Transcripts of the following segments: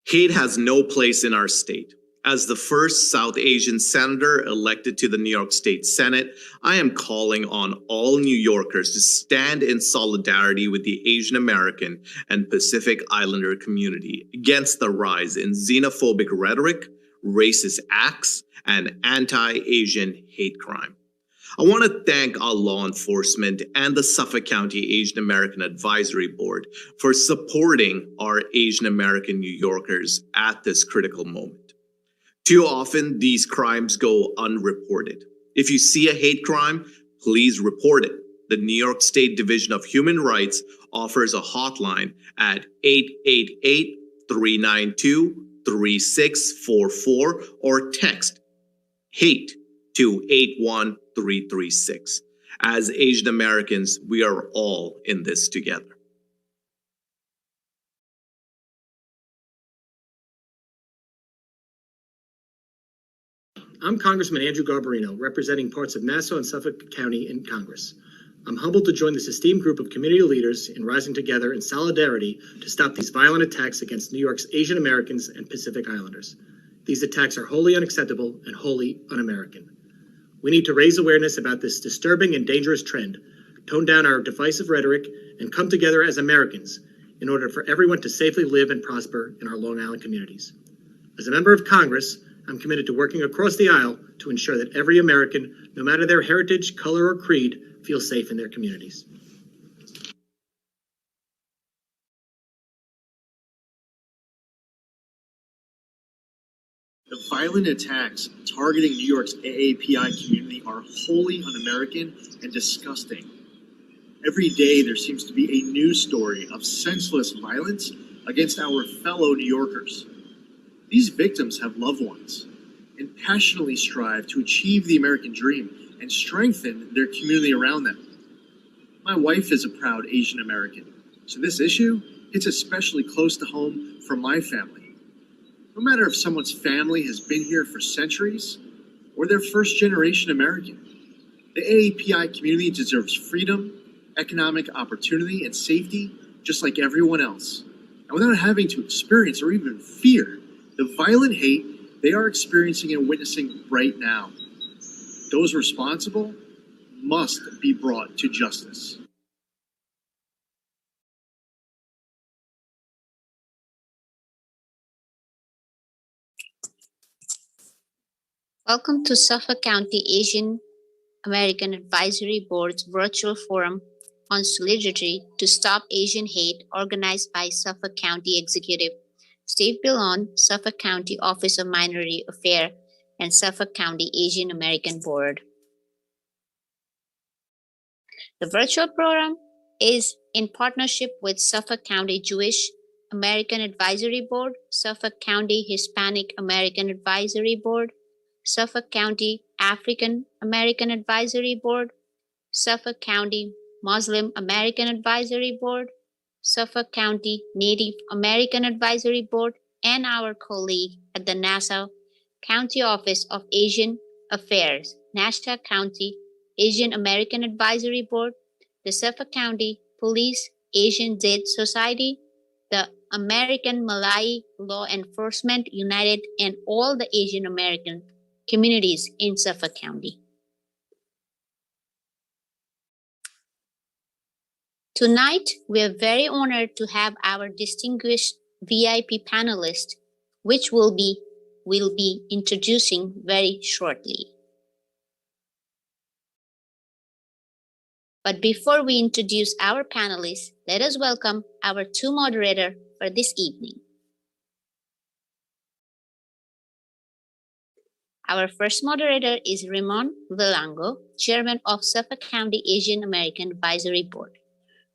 Hate has no place in our state. As the first South Asian senator elected to the New York State Senate, I am calling on all New Yorkers to stand in solidarity with the Asian American and Pacific Islander community against the rise in xenophobic rhetoric, racist acts, and anti-Asian hate crime. I want to thank our law enforcement and the Suffolk County Asian American Advisory Board for supporting our Asian American New Yorkers at this critical moment. Too often, these crimes go unreported. If you see a hate crime, please report it. The New York State Division of Human Rights offers a hotline at 888-392-3644 or text HATE to 81336. As Asian Americans, we are all in this together. I'm Congressman Andrew Garbarino, representing parts of Nassau and Suffolk County in Congress. I'm humbled to join this esteemed group of community leaders in rising together in solidarity to stop these violent attacks against New York's Asian Americans and Pacific Islanders. These attacks are wholly unacceptable and wholly un-American. We need to raise awareness about this disturbing and dangerous trend, tone down our divisive rhetoric, and come together as Americans in order for everyone to safely live and prosper in our Long Island communities. As a member of Congress, I'm committed to working across the aisle to ensure that every American, no matter their heritage, color, or creed, feels safe in their communities. The violent attacks targeting New York's AAPI community are wholly un-American and disgusting. Every day there seems to be a news story of senseless violence against our fellow New Yorkers. These victims have loved ones and passionately strive to achieve the American dream and strengthen their community around them. My wife is a proud Asian American, so this issue hits especially close to home for my family. No matter if someone's family has been here for centuries or they're first-generation American, the AAPI community deserves freedom, economic opportunity, and safety just like everyone else, and without having to experience or even fear the violent hate they are experiencing and witnessing right now. Those responsible must be brought to justice. Welcome to Suffolk County Asian American Advisory Board's virtual forum on solidarity to stop Asian hate, organized by Suffolk County Executive Steve Billon, Suffolk County Office of Minority Affairs, and Suffolk County Asian American Board. The virtual program is in partnership with Suffolk County Jewish American Advisory Board, Suffolk County Hispanic American Advisory Board, Suffolk County African American Advisory Board, Suffolk County Muslim American Advisory Board, Suffolk County Native American Advisory Board, and our colleague at the Nassau County Office of Asian Affairs, Nassau County Asian American Advisory Board, the Suffolk County Police Asian Jade Society, the American Malay Law Enforcement United, and all the Asian American communities in Suffolk County. Tonight, we are very honored to have our distinguished VIP panelist, which we'll be introducing very shortly. But before we introduce our panelists, let us welcome our two moderators for this evening. Our first moderator is Ramon Vilango, Chairman of Suffolk County Asian American Advisory Board.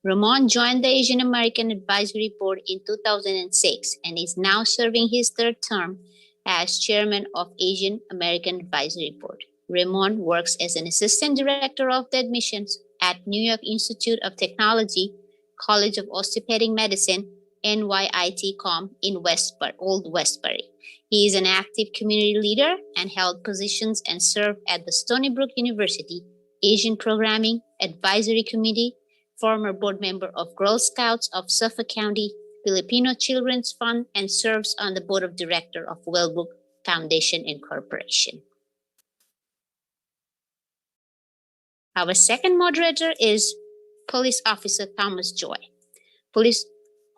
Ramon joined the Asian American Advisory Board in 2006 and is now serving his third term as Chairman of Asian American Advisory Board. Ramon works as an Assistant Director of the Admissions at New York Institute of Technology, College of Orthopedic Medicine, NYIT-COM in Old Westbury. He is an active community leader and held positions and served at the Stony Brook University Asian Programming Advisory Committee, former board member of Girl Scouts of Suffolk County, Filipino Children's Fund, and serves on the board of directors of Wellbrook Foundation Incorporation. Our second moderator is Police Officer Thomas Joy. Police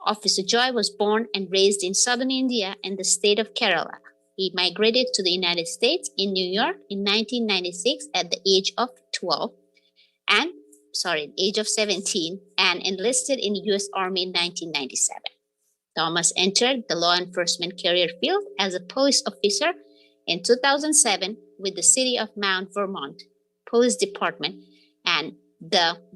Officer Joy was born and raised in southern India and the state of Kerala. He migrated to the United States in New York in 1996 at the age of 17 and enlisted in the U.S. Army in 1997. Thomas entered the law enforcement career field as a police officer in 2007 with the City of Mount Vermont Police Department and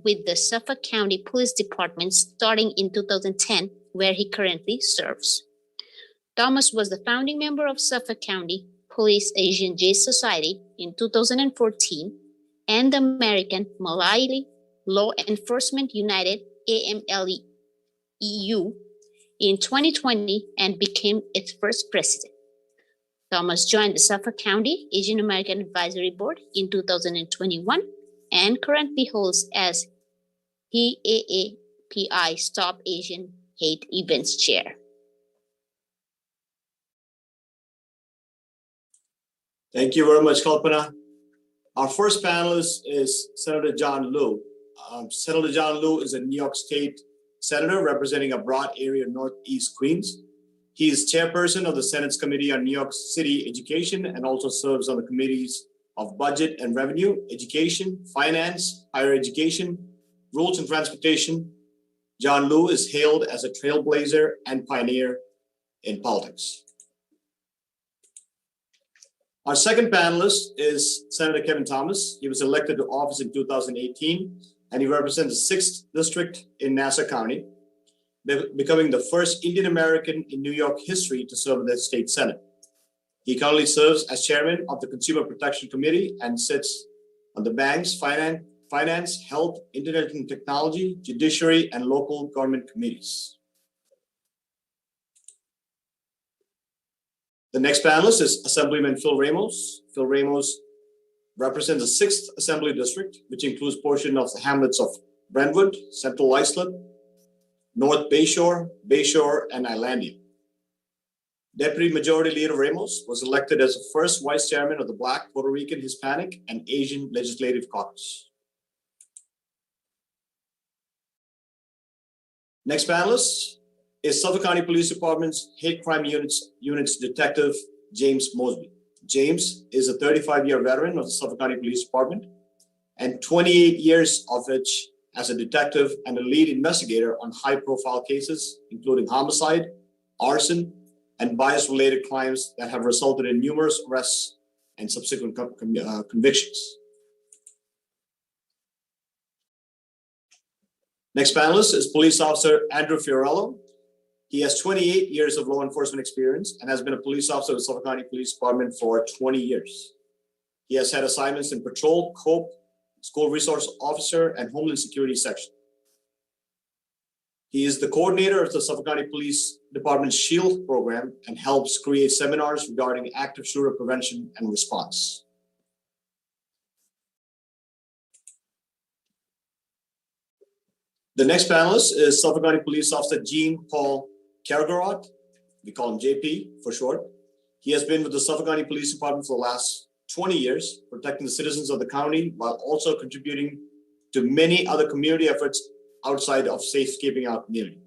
with the Suffolk County Police Department starting in 2010, where he currently serves. Thomas was the founding member of Suffolk County Police Asian Jade Society in 2014 and the American Malayali Law Enforcement United AMLEU in 2020 and became its first president. Thomas joined the Suffolk County Asian American Advisory Board in 2021 and currently holds as AAPI Stop Asian Hate Events Chair. Thank you very much, Kalpana. Our first panelist is Senator John Liu. Senator John Liu is a New York State Senator representing a broad area of Northeast Queens. He is chairperson of the Senate's Committee on New York City Education and also serves on the committees of Budget and Revenue, Education, Finance, Higher Education, Rules and Transportation. John Liu is hailed as a trailblazer and pioneer in politics. Our second panelist is Senator Kevin Thomas. He was elected to office in 2018, and he represents the 6th District in Nassau County, becoming the first Indian American in New York history to serve in the state Senate. He currently serves as chairman of the Consumer Protection Committee and sits on the Banks, Finance, Health, Internet and Technology, Judiciary, and Local Government Committees. The next panelist is Assemblyman Phil Ramos. Phil Ramos represents the 6th Assembly District, which includes portions of the hamlets of Brentwood, Central Islip, North Bayshore, and Islandia. Deputy Majority Leader Ramos was elected as the first vice chairman of the Black, Puerto Rican, Hispanic, and Asian Legislative Caucus. Next panelist is Suffolk County Police Department's Hate Crime Unit's Detective James Mosby. James is a 35-year veteran of the Suffolk County Police Department and 28 years of which as a detective and a lead investigator on high-profile cases, including homicide, arson, and bias-related crimes that have resulted in numerous arrests and subsequent convictions. Next panelist is Police Officer Andrew Fiorello. He has 28 years of law enforcement experience and has been a police officer of the Suffolk County Police Department for 20 years. He has had assignments in Patrol, COPE, School Resource Officer, and Homeland Security section. He is the coordinator of the Suffolk County Police Department's SHIELD program and helps create seminars regarding active shooter prevention and response. The next panelist is Suffolk County Police Officer Jean Paul Kergarot. We call him JP for short. He has been with the Suffolk County Police Department for the last 20 years, protecting the citizens of the county while also contributing to many other community efforts outside of safekeeping our community.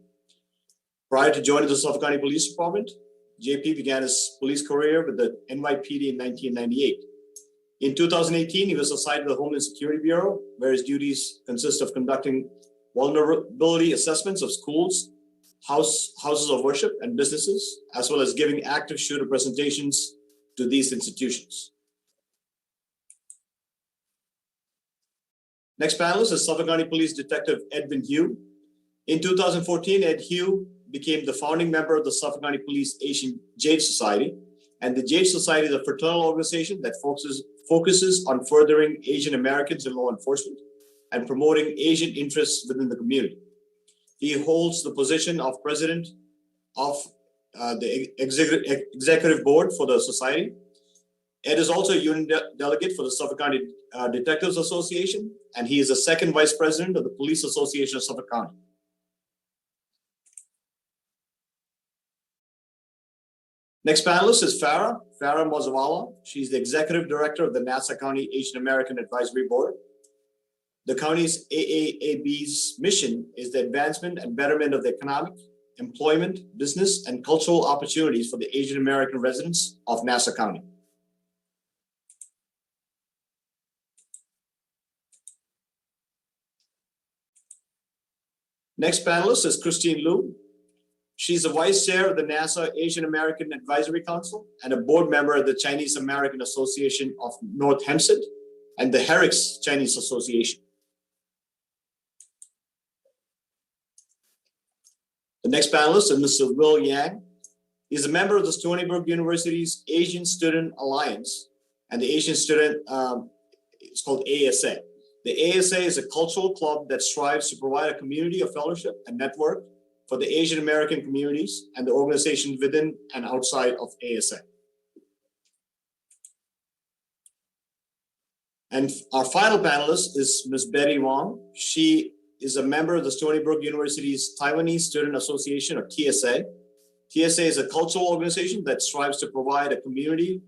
Prior to joining the Suffolk County Police Department, JP began his police career with the NYPD in 1998. In 2018, he was assigned to the Homeland Security Bureau, where his duties consist of conducting vulnerability assessments of schools, houses of worship, and businesses, as well as giving active shooter presentations to these institutions. Next panelist is Suffolk County Police Detective Edwin Hugh. In 2014, Ed Hugh became the founding member of the Suffolk County Police Asian Jade Society. And the Jade Society is a fraternal organization that focuses on furthering Asian Americans in law enforcement and promoting Asian interests within the community. He holds the position of president of the executive board for the society. Ed is also a union delegate for the Suffolk County Detectives Association, and he is the second vice president of the Police Association of Suffolk County. Next panelist is Farah Mozawala. She's the Executive Director of the Nassau County Asian American Advisory Board. The county's AAAB's mission is the advancement and betterment of the economic, employment, business, and cultural opportunities for the Asian American residents of Nassau County. Next panelist is Christine Liu. She's the Vice Chair of the Nassau Asian American Advisory Council and a board member of the Chinese American Association of North Hempstead and the Herrick's Chinese Association. The next panelist is Mr. Will Yang. He's a member of the Stony Brook University's Asian Student Alliance and the Asian Student, it's called ASA. The ASA is a cultural club that strives to provide a community of fellowship and network for the Asian American communities and the organizations within and outside of ASA. And our final panelist is Ms. Betty Wong. She is a member of the Stony Brook University's Taiwanese Student Association, or TSA. TSA is a cultural organization that strives to provide a community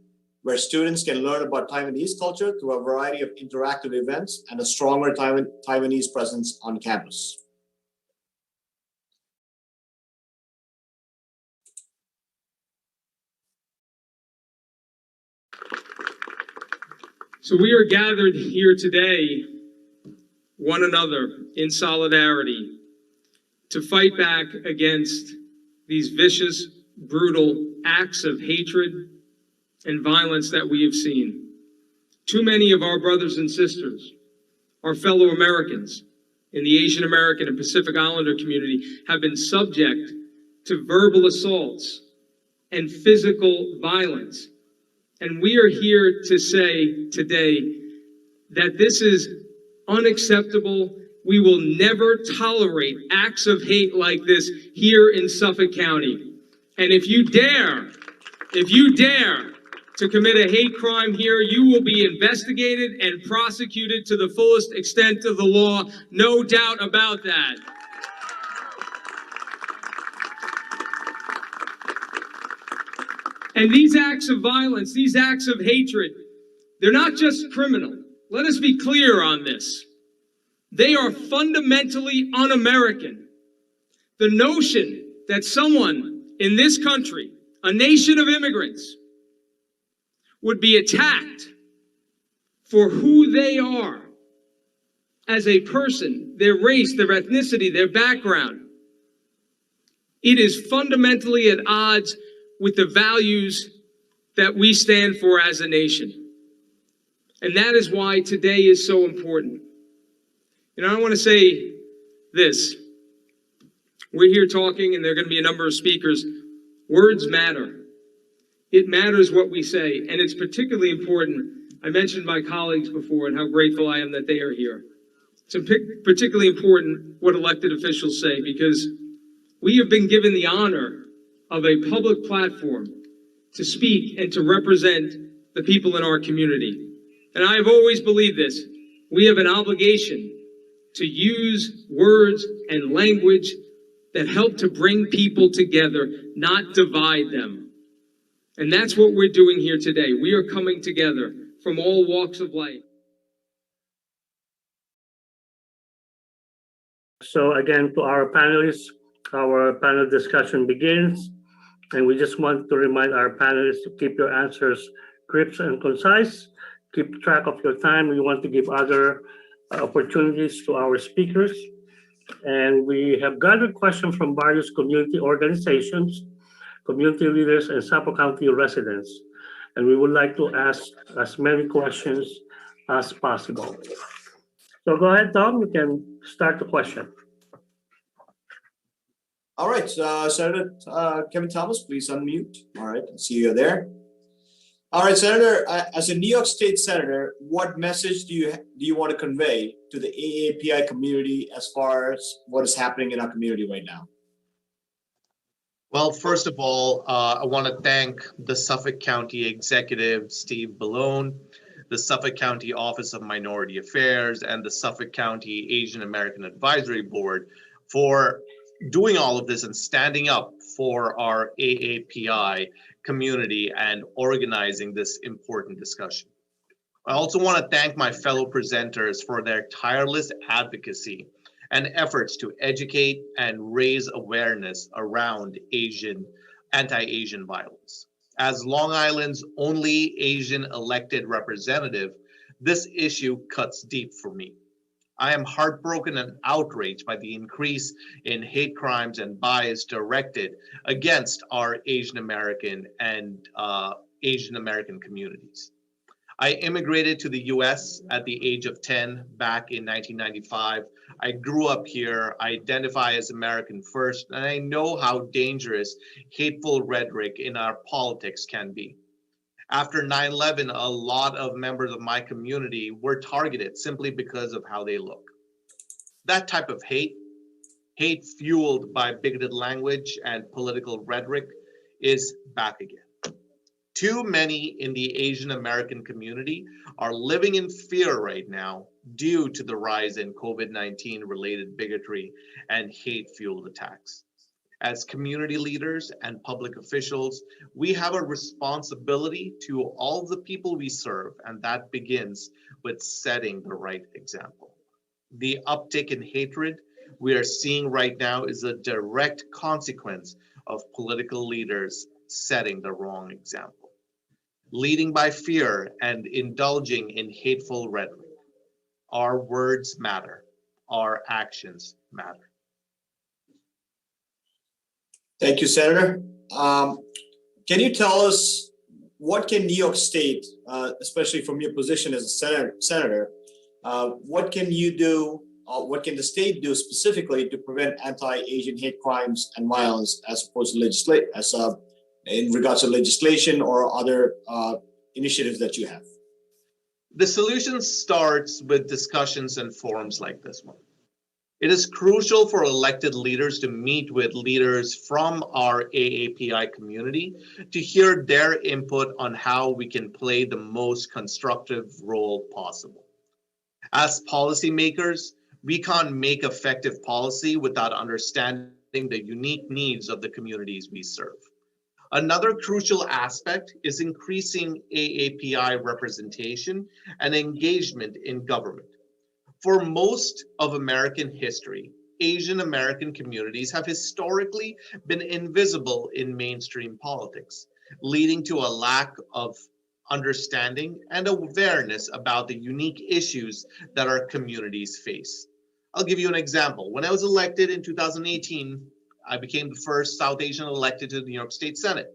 where students can learn about Taiwanese culture through a variety of interactive events and a stronger Taiwanese presence on campus. So we are gathered here today, one another, in solidarity, to fight back against these vicious, brutal acts of hatred and violence that we have seen. Too many of our brothers and sisters, our fellow Americans in the Asian American and Pacific Islander community, have been subject to verbal assaults and physical violence. And we are here to say today that this is unacceptable. We will never tolerate acts of hate like this here in Suffolk County. And if you dare to commit a hate crime here, you will be investigated and prosecuted to the fullest extent of the law. No doubt about that. And these acts of violence, these acts of hatred, they're not just criminal. Let us be clear on this. They are fundamentally un-American. The notion that someone in this country, a nation of immigrants, would be attacked for who they are as a person, their race, their ethnicity, their background, it is fundamentally at odds with the values that we stand for as a nation. And that is why today is so important. You know, I want to say this. We're here talking, and there are going to be a number of speakers. Words matter. It matters what we say, and it's particularly important. I mentioned my colleagues before and how grateful I am that they are here. It's particularly important what elected officials say, because we have been given the honor of a public platform to speak and to represent the people in our community. And I have always believed this. We have an obligation to use words and language that help to bring people together, not divide them. And that's what we're doing here today. We are coming together from all walks of life. So again, to our panelists, our panel discussion begins. And we just want to remind our panelists to keep your answers crisp and concise. Keep track of your time. We want to give other opportunities to our speakers. And we have gathered questions from various community organizations, community leaders, and Suffolk County residents. And we would like to ask as many questions as possible. So go ahead, Tom, you can start the question. All right, Senator Kevin Thomas, please unmute. All right, I see you're there. All right, Senator, as a New York State Senator, what message do you want to convey to the AAPI community as far as what is happening in our community right now? Well, first of all, I want to thank the Suffolk County Executive, Steve Ballone, the Suffolk County Office of Minority Affairs, and the Suffolk County Asian American Advisory Board for doing all of this and standing up for our AAPI community and organizing this important discussion. I also want to thank my fellow presenters for their tireless advocacy and efforts to educate and raise awareness around anti-Asian violence. As Long Island's only Asian elected representative, this issue cuts deep for me. I am heartbroken and outraged by the increase in hate crimes and bias directed against our Asian American and Asian American communities. I immigrated to the US at the age of 10 back in 1995. I grew up here, I identify as American first, and I know how dangerous hateful rhetoric in our politics can be. After 9/11, a lot of members of my community were targeted simply because of how they look. That type of hate fueled by bigoted language and political rhetoric, is back again. Too many in the Asian American community are living in fear right now due to the rise in COVID-19 related bigotry and hate-fueled attacks. As community leaders and public officials, we have a responsibility to all the people we serve, and that begins with setting the right example. The uptick in hatred we are seeing right now is a direct consequence of political leaders setting the wrong example. Leading by fear and indulging in hateful rhetoric. Our words matter. Our actions matter. Thank you, Senator. Can you tell us what can New York State, especially from your position as a senator, what can you do, what can the state do specifically to prevent anti-Asian hate crimes and violence as opposed to in regards to legislation or other initiatives that you have? The solution starts with discussions and forums like this one. It is crucial for elected leaders to meet with leaders from our AAPI community to hear their input on how we can play the most constructive role possible. As policymakers, we can't make effective policy without understanding the unique needs of the communities we serve. Another crucial aspect is increasing AAPI representation and engagement in government. For most of American history, Asian American communities have historically been invisible in mainstream politics, leading to a lack of understanding and awareness about the unique issues that our communities face. I'll give you an example. When I was elected in 2018, I became the first South Asian elected to the New York State Senate.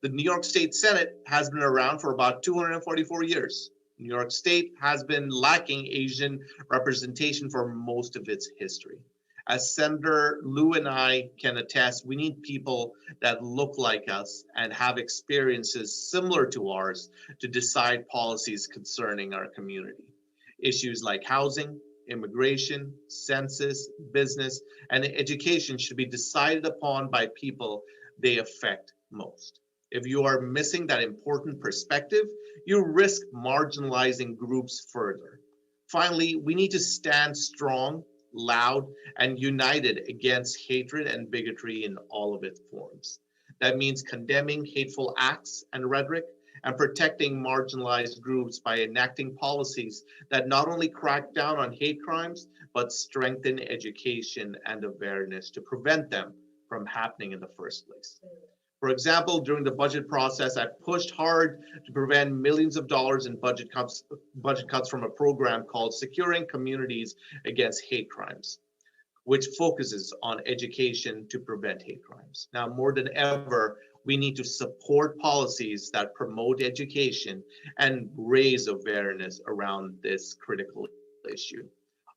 The New York State Senate has been around for about 244 years. New York State has been lacking Asian representation for most of its history. As Senator Liu and I can attest, we need people that look like us and have experiences similar to ours to decide policies concerning our community. Issues like housing, immigration, census, business, and education should be decided upon by people they affect most. If you are missing that important perspective, you risk marginalizing groups further. Finally, we need to stand strong, loud, and united against hatred and bigotry in all of its forms. That means condemning hateful acts and rhetoric and protecting marginalized groups by enacting policies that not only crack down on hate crimes, but strengthen education and awareness to prevent them from happening in the first place. For example, during the budget process, I pushed hard to prevent millions of dollars in budget cuts from a program called Securing Communities Against Hate Crimes, which focuses on education to prevent hate crimes. Now, more than ever, we need to support policies that promote education and raise awareness around this critical issue.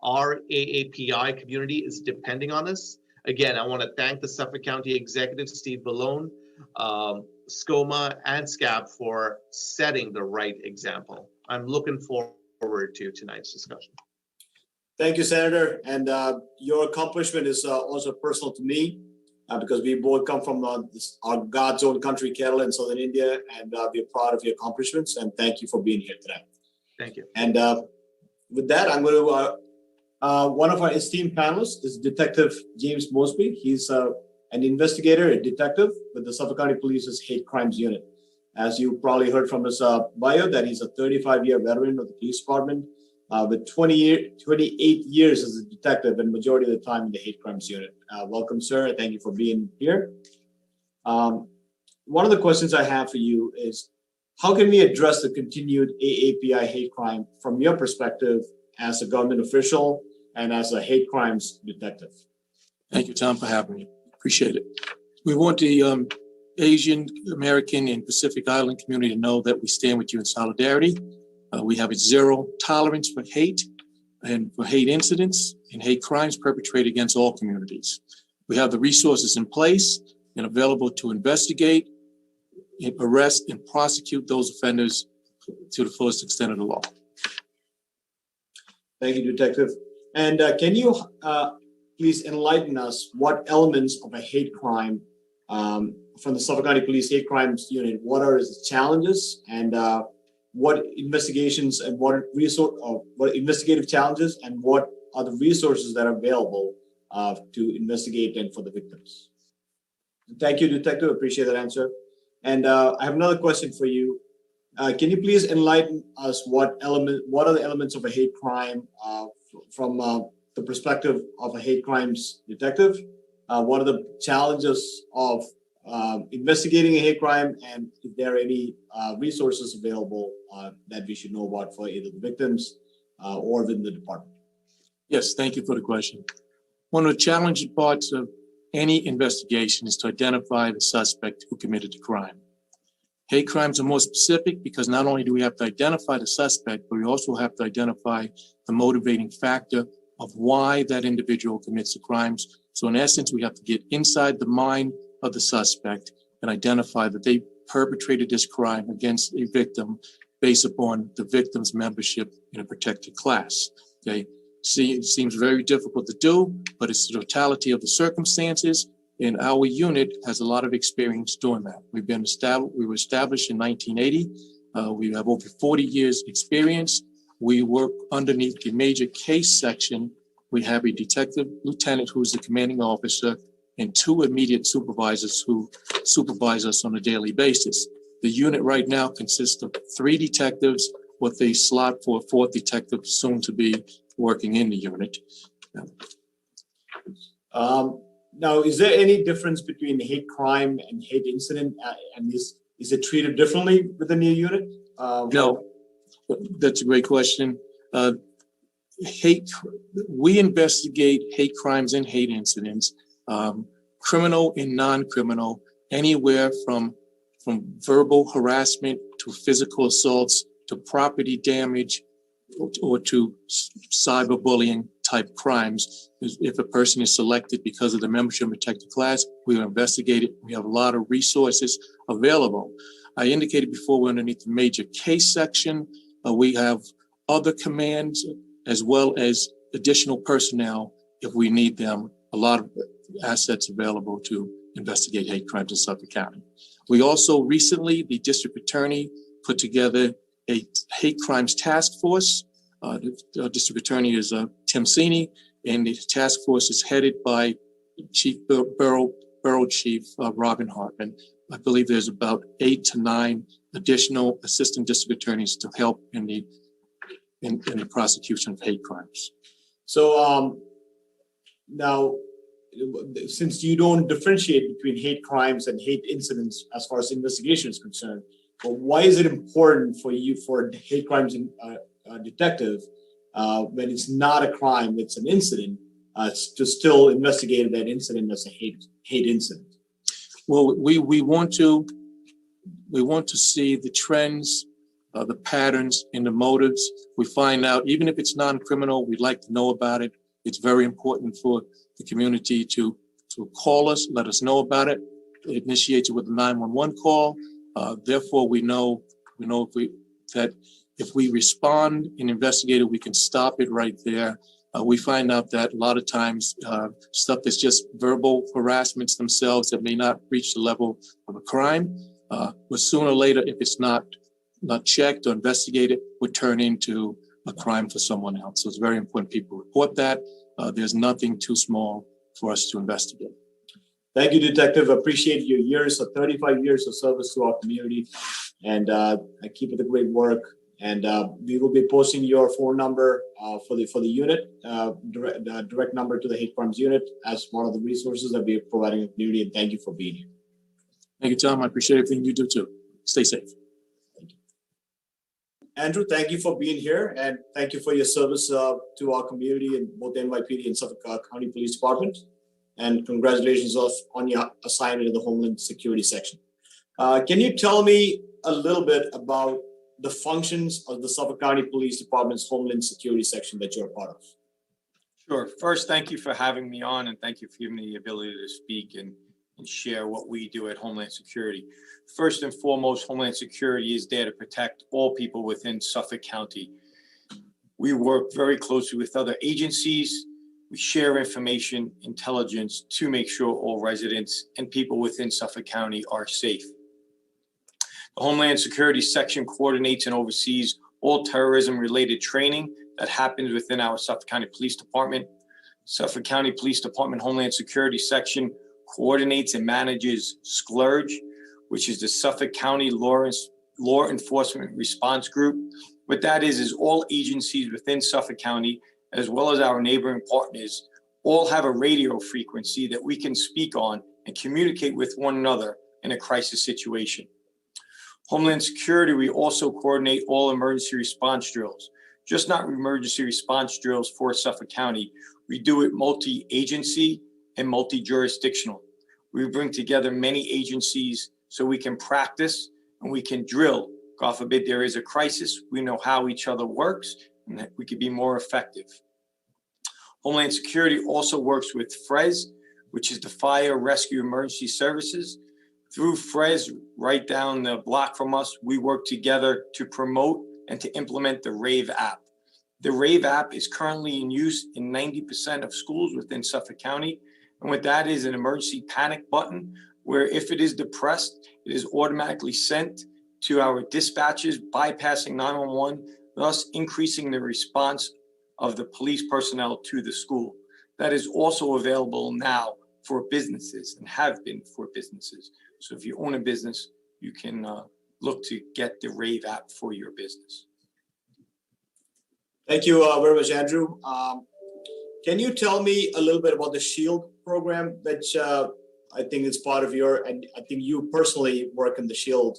Our AAPI community is depending on us. Again, I want to thank the Suffolk County Executive, Steve Ballone, SCOMA, and SCAP for setting the right example. I'm looking forward to tonight's discussion. Thank you, Senator. And your accomplishment is also personal to me because we both come from our God's own country, Kerala in southern India, and we're proud of your accomplishments. And thank you for being here today. Thank you. And with that, I'm going to, one of our esteemed panelists is Detective James Mosby. He's an investigator, a detective with the Suffolk County Police's Hate Crimes Unit. As you probably heard from his bio, that he's a 35-year veteran of the police department with 28 years as a detective and majority of the time in the Hate Crimes Unit. Welcome, sir. Thank you for being here. One of the questions I have for you is, how can we address the continued AAPI hate crime from your perspective as a government official and as a hate crimes detective? Thank you, Tom, for having me. Appreciate it. We want the Asian American and Pacific Island community to know that we stand with you in solidarity. We have a zero tolerance for hate and for hate incidents and hate crimes perpetrated against all communities. We have the resources in place and available to investigate, arrest, and prosecute those offenders to the fullest extent of the law. Thank you, Detective. And can you please enlighten us what elements of a hate crime from the Suffolk County Police Hate Crimes Unit, what are its challenges and what investigations and what investigative challenges and what are the resources that are available to investigate and for the victims? Thank you, Detective. Appreciate that answer. And I have another question for you. Can you please enlighten us what are the elements of a hate crime from the perspective of a hate crimes detective? What are the challenges of investigating a hate crime, and if there are any resources available that we should know about for either the victims or within the department? Yes, thank you for the question. One of the challenging parts of any investigation is to identify the suspect who committed the crime. Hate crimes are more specific because not only do we have to identify the suspect, but we also have to identify the motivating factor of why that individual commits the crimes. So in essence, we have to get inside the mind of the suspect and identify that they perpetrated this crime against a victim based upon the victim's membership in a protected class. Okay, see, it seems very difficult to do, but it's the totality of the circumstances, and our unit has a lot of experience doing that. We were established in 1980. We have over 40 years experience. We work underneath the major case section. We have a detective lieutenant who is the commanding officer and 2 immediate supervisors who supervise us on a daily basis. The unit right now consists of 3 detectives with a slot for a 4th detective soon to be working in the unit. Now, is there any difference between hate crime and hate incident? And is it treated differently within your unit? No, that's a great question. We investigate hate crimes and hate incidents, criminal and non-criminal, anywhere from verbal harassment to physical assaults to property damage or to cyberbullying type crimes. If a person is selected because of the membership in protected class, we will investigate it. We have a lot of resources available. I indicated before we're underneath the major case section. We have other commands as well as additional personnel if we need them. A lot of assets available to investigate hate crimes in Suffolk County. We also recently, the district attorney put together a hate crimes task force. The district attorney is Tim Sini, and the task force is headed by Chief Borough Chief Robin Hartman. I believe there's about 8 to 9 additional assistant district attorneys to help in the prosecution of hate crimes. So now, since you don't differentiate between hate crimes and hate incidents as far as investigation is concerned, but why is it important for you, for a hate crimes detective, when it's not a crime, it's an incident, to still investigate that incident as a hate incident? Well, we want to see the trends, the patterns, and the motives. We find out, even if it's non-criminal, we'd like to know about it. It's very important for the community to call us, let us know about it. It initiates it with a 911 call. Therefore, we know that if we respond and investigate it, we can stop it right there. We find out that a lot of times stuff that's just verbal harassments themselves that may not reach the level of a crime, but sooner or later, if it's not checked or investigated, would turn into a crime for someone else. So it's very important people report that. There's nothing too small for us to investigate. Thank you, Detective. Appreciate your years, 35 years of service to our community, and keep up the great work. And we will be posting your phone number for the unit, direct number to the hate crimes unit, as one of the resources that we are providing the community. And thank you for being here. Thank you, Tom. I appreciate everything you do too. Stay safe. Thank you. Andrew, thank you for being here, and thank you for your service to our community in both NYPD and Suffolk County Police Department. And congratulations on your assignment in the Homeland Security section. Can you tell me a little bit about the functions of the Suffolk County Police Department's Homeland Security section that you're a part of? Sure. First, thank you for having me on, and thank you for giving me the ability to speak and share what we do at Homeland Security. First and foremost, Homeland Security is there to protect all people within Suffolk County. We work very closely with other agencies. We share information, intelligence to make sure all residents and people within Suffolk County are safe. The Homeland Security section coordinates and oversees all terrorism-related training that happens within our Suffolk County Police Department. Suffolk County Police Department Homeland Security section coordinates and manages SCLURG, which is the Suffolk County Law Enforcement Response Group. What that is all agencies within Suffolk County, as well as our neighboring partners, all have a radio frequency that we can speak on and communicate with one another in a crisis situation. Homeland Security, we also coordinate all emergency response drills, just not emergency response drills for Suffolk County. We do it multi-agency and multi-jurisdictional. We bring together many agencies so we can practice and we can drill. God forbid there is a crisis, we know how each other works and that we can be more effective. Homeland Security also works with FRES, which is the Fire Rescue Emergency Services. Through FRES, right down the block from us, we work together to promote and to implement the RAVE app. The RAVE app is currently in use in 90% of schools within Suffolk County. And what that is, an emergency panic button, where if it is depressed, it is automatically sent to our dispatchers, bypassing 911, thus increasing the response of the police personnel to the school. That is also available now for businesses and have been for businesses. So if you own a business, you can look to get the RAVE app for your business. Thank you very much, Andrew. Can you tell me a little bit about the SHIELD program that I think is part of your, and I think you personally work in the SHIELD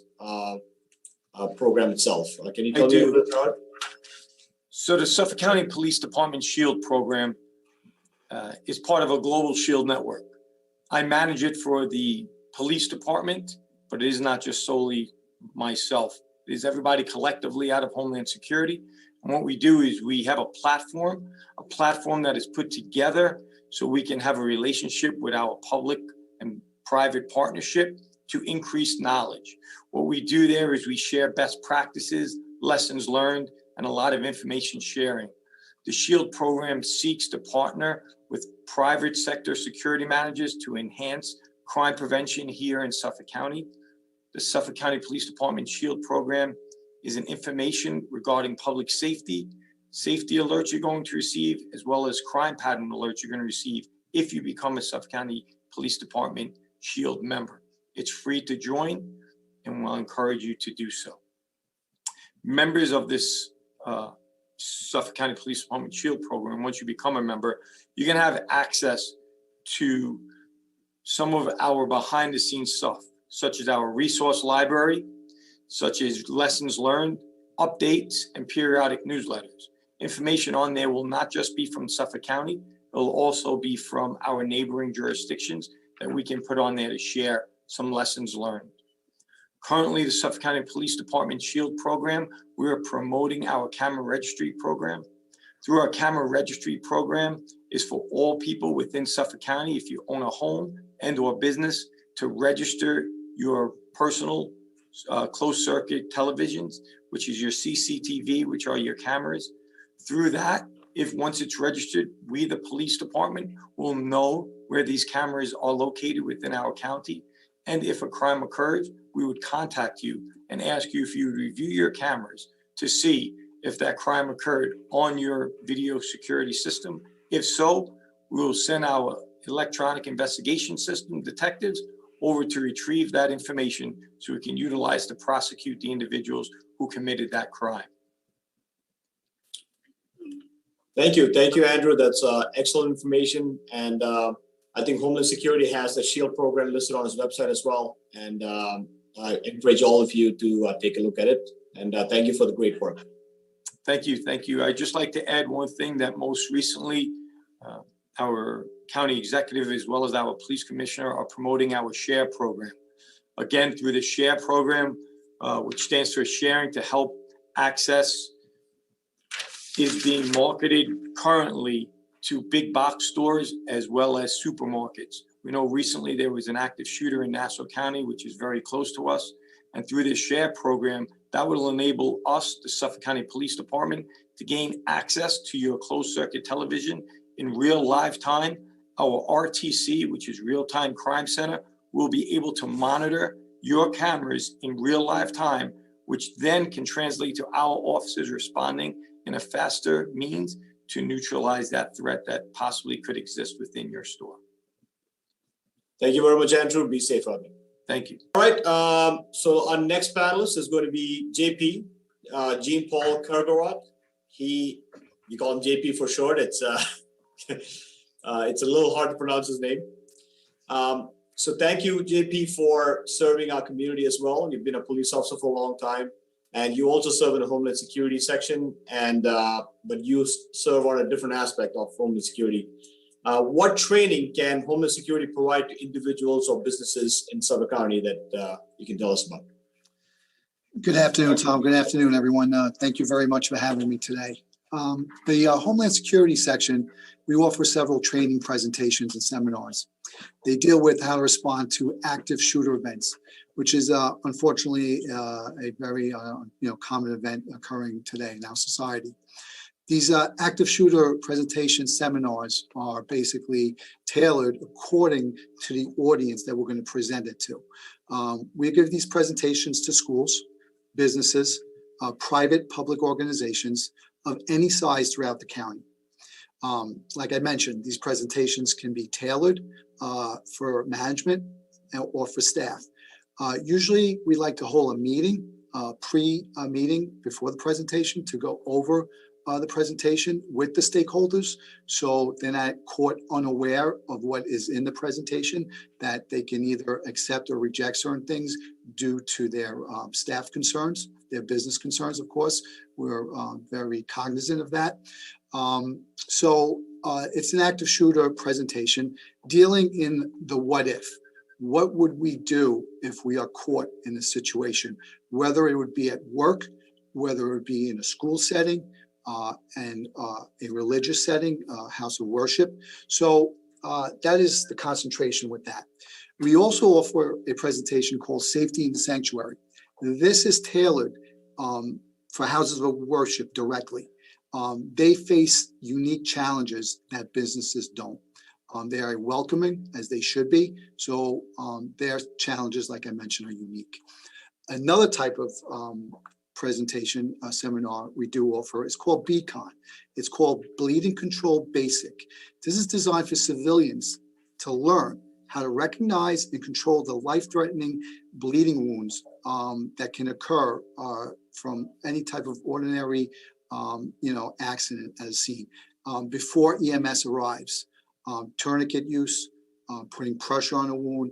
program itself. Can you tell me a little bit about it? So the Suffolk County Police Department SHIELD program is part of a global SHIELD network. I manage it for the police department, but it is not just solely myself. It is everybody collectively out of Homeland Security. And what we do is we have a platform that is put together so we can have a relationship with our public and private partnership to increase knowledge. What we do there is we share best practices, lessons learned, and a lot of information sharing. The SHIELD program seeks to partner with private sector security managers to enhance crime prevention here in Suffolk County. The Suffolk County Police Department SHIELD program is an information regarding public safety alerts you're going to receive, as well as crime pattern alerts you're going to receive if you become a Suffolk County Police Department SHIELD member. It's free to join, and we'll encourage you to do so. Members of this Suffolk County Police Department SHIELD program, once you become a member, you can have access to some of our behind the scenes stuff, such as our resource library, such as lessons learned, updates, and periodic newsletters. Information on there will not just be from Suffolk County, it will also be from our neighboring jurisdictions that we can put on there to share some lessons learned. Currently, the Suffolk County Police Department SHIELD program, we are promoting our camera registry program. Through our camera registry program is for all people within Suffolk County, if you own a home and or business, to register your personal closed circuit televisions, which is your CCTV, which are your cameras. Through that, if once it's registered, we, the police department, will know where these cameras are located within our county. And if a crime occurs, we would contact you and ask you if you would review your cameras to see if that crime occurred on your video security system. If so, we will send our electronic investigation system detectives over to retrieve that information so we can utilize to prosecute the individuals who committed that crime. Thank you, Andrew. That's excellent information. And I think Homeland Security has the SHIELD program listed on its website as well. And I encourage all of you to take a look at it. And thank you for the great work. Thank you. I'd just like to add one thing that most recently our county executive as well as our police commissioner are promoting our SHARE program. Again, through the SHARE program, which stands for Sharing to Help Access, is being marketed currently to big box stores as well as supermarkets. We know recently there was an active shooter in Nassau County, which is very close to us. And through this SHARE program, that will enable us, the Suffolk County Police Department, to gain access to your closed circuit television in real live time. Our RTC, which is Real Time Crime Center, will be able to monitor your cameras in real live time, which then can translate to our officers responding in a faster means to neutralize that threat that possibly could exist within your store. Thank you very much, Andrew. Be safe out there. Thank you. All right. So our next panelist is going to be JP, Jean Paul Kergarot. We call him JP for short. It's a little hard to pronounce his name. So thank you, JP, for serving our community as well. You've been a police officer for a long time, and you also serve in the Homeland Security section, and but you serve on a different aspect of Homeland Security. What training can Homeland Security provide to individuals or businesses in Suffolk County that you can tell us about? Good afternoon, Tom. Good afternoon, everyone. Thank you very much for having me today. The Homeland Security section, we offer several training presentations and seminars. They deal with how to respond to active shooter events, which is unfortunately a very common event occurring today in our society. These active shooter presentation seminars are basically tailored according to the audience that we're going to present it to. We give these presentations to schools, businesses, private public organizations of any size throughout the county. Like I mentioned, these presentations can be tailored for management or for staff. Usually we like to hold a meeting, pre-meeting before the presentation to go over the presentation with the stakeholders, so they're not caught unaware of what is in the presentation, that they can either accept or reject certain things due to their staff concerns, their business concerns, of course. We're very cognizant of that. It's an active shooter presentation dealing in the what if. What would we do if we are caught in a situation, whether it would be at work, whether it would be in a school setting, and a religious setting, house of worship. So that is the concentration with that. We also offer a presentation called Safety in the Sanctuary. This is tailored for houses of worship directly. They face unique challenges that businesses don't. They are welcoming, as they should be. So their challenges, like I mentioned, are unique. Another type of presentation seminar we do offer is called BCON. It's called Bleeding Control Basic. This is designed for civilians to learn how to recognize and control the life-threatening bleeding wounds that can occur from any type of ordinary accident as seen before EMS arrives. Tourniquet use, putting pressure on a wound.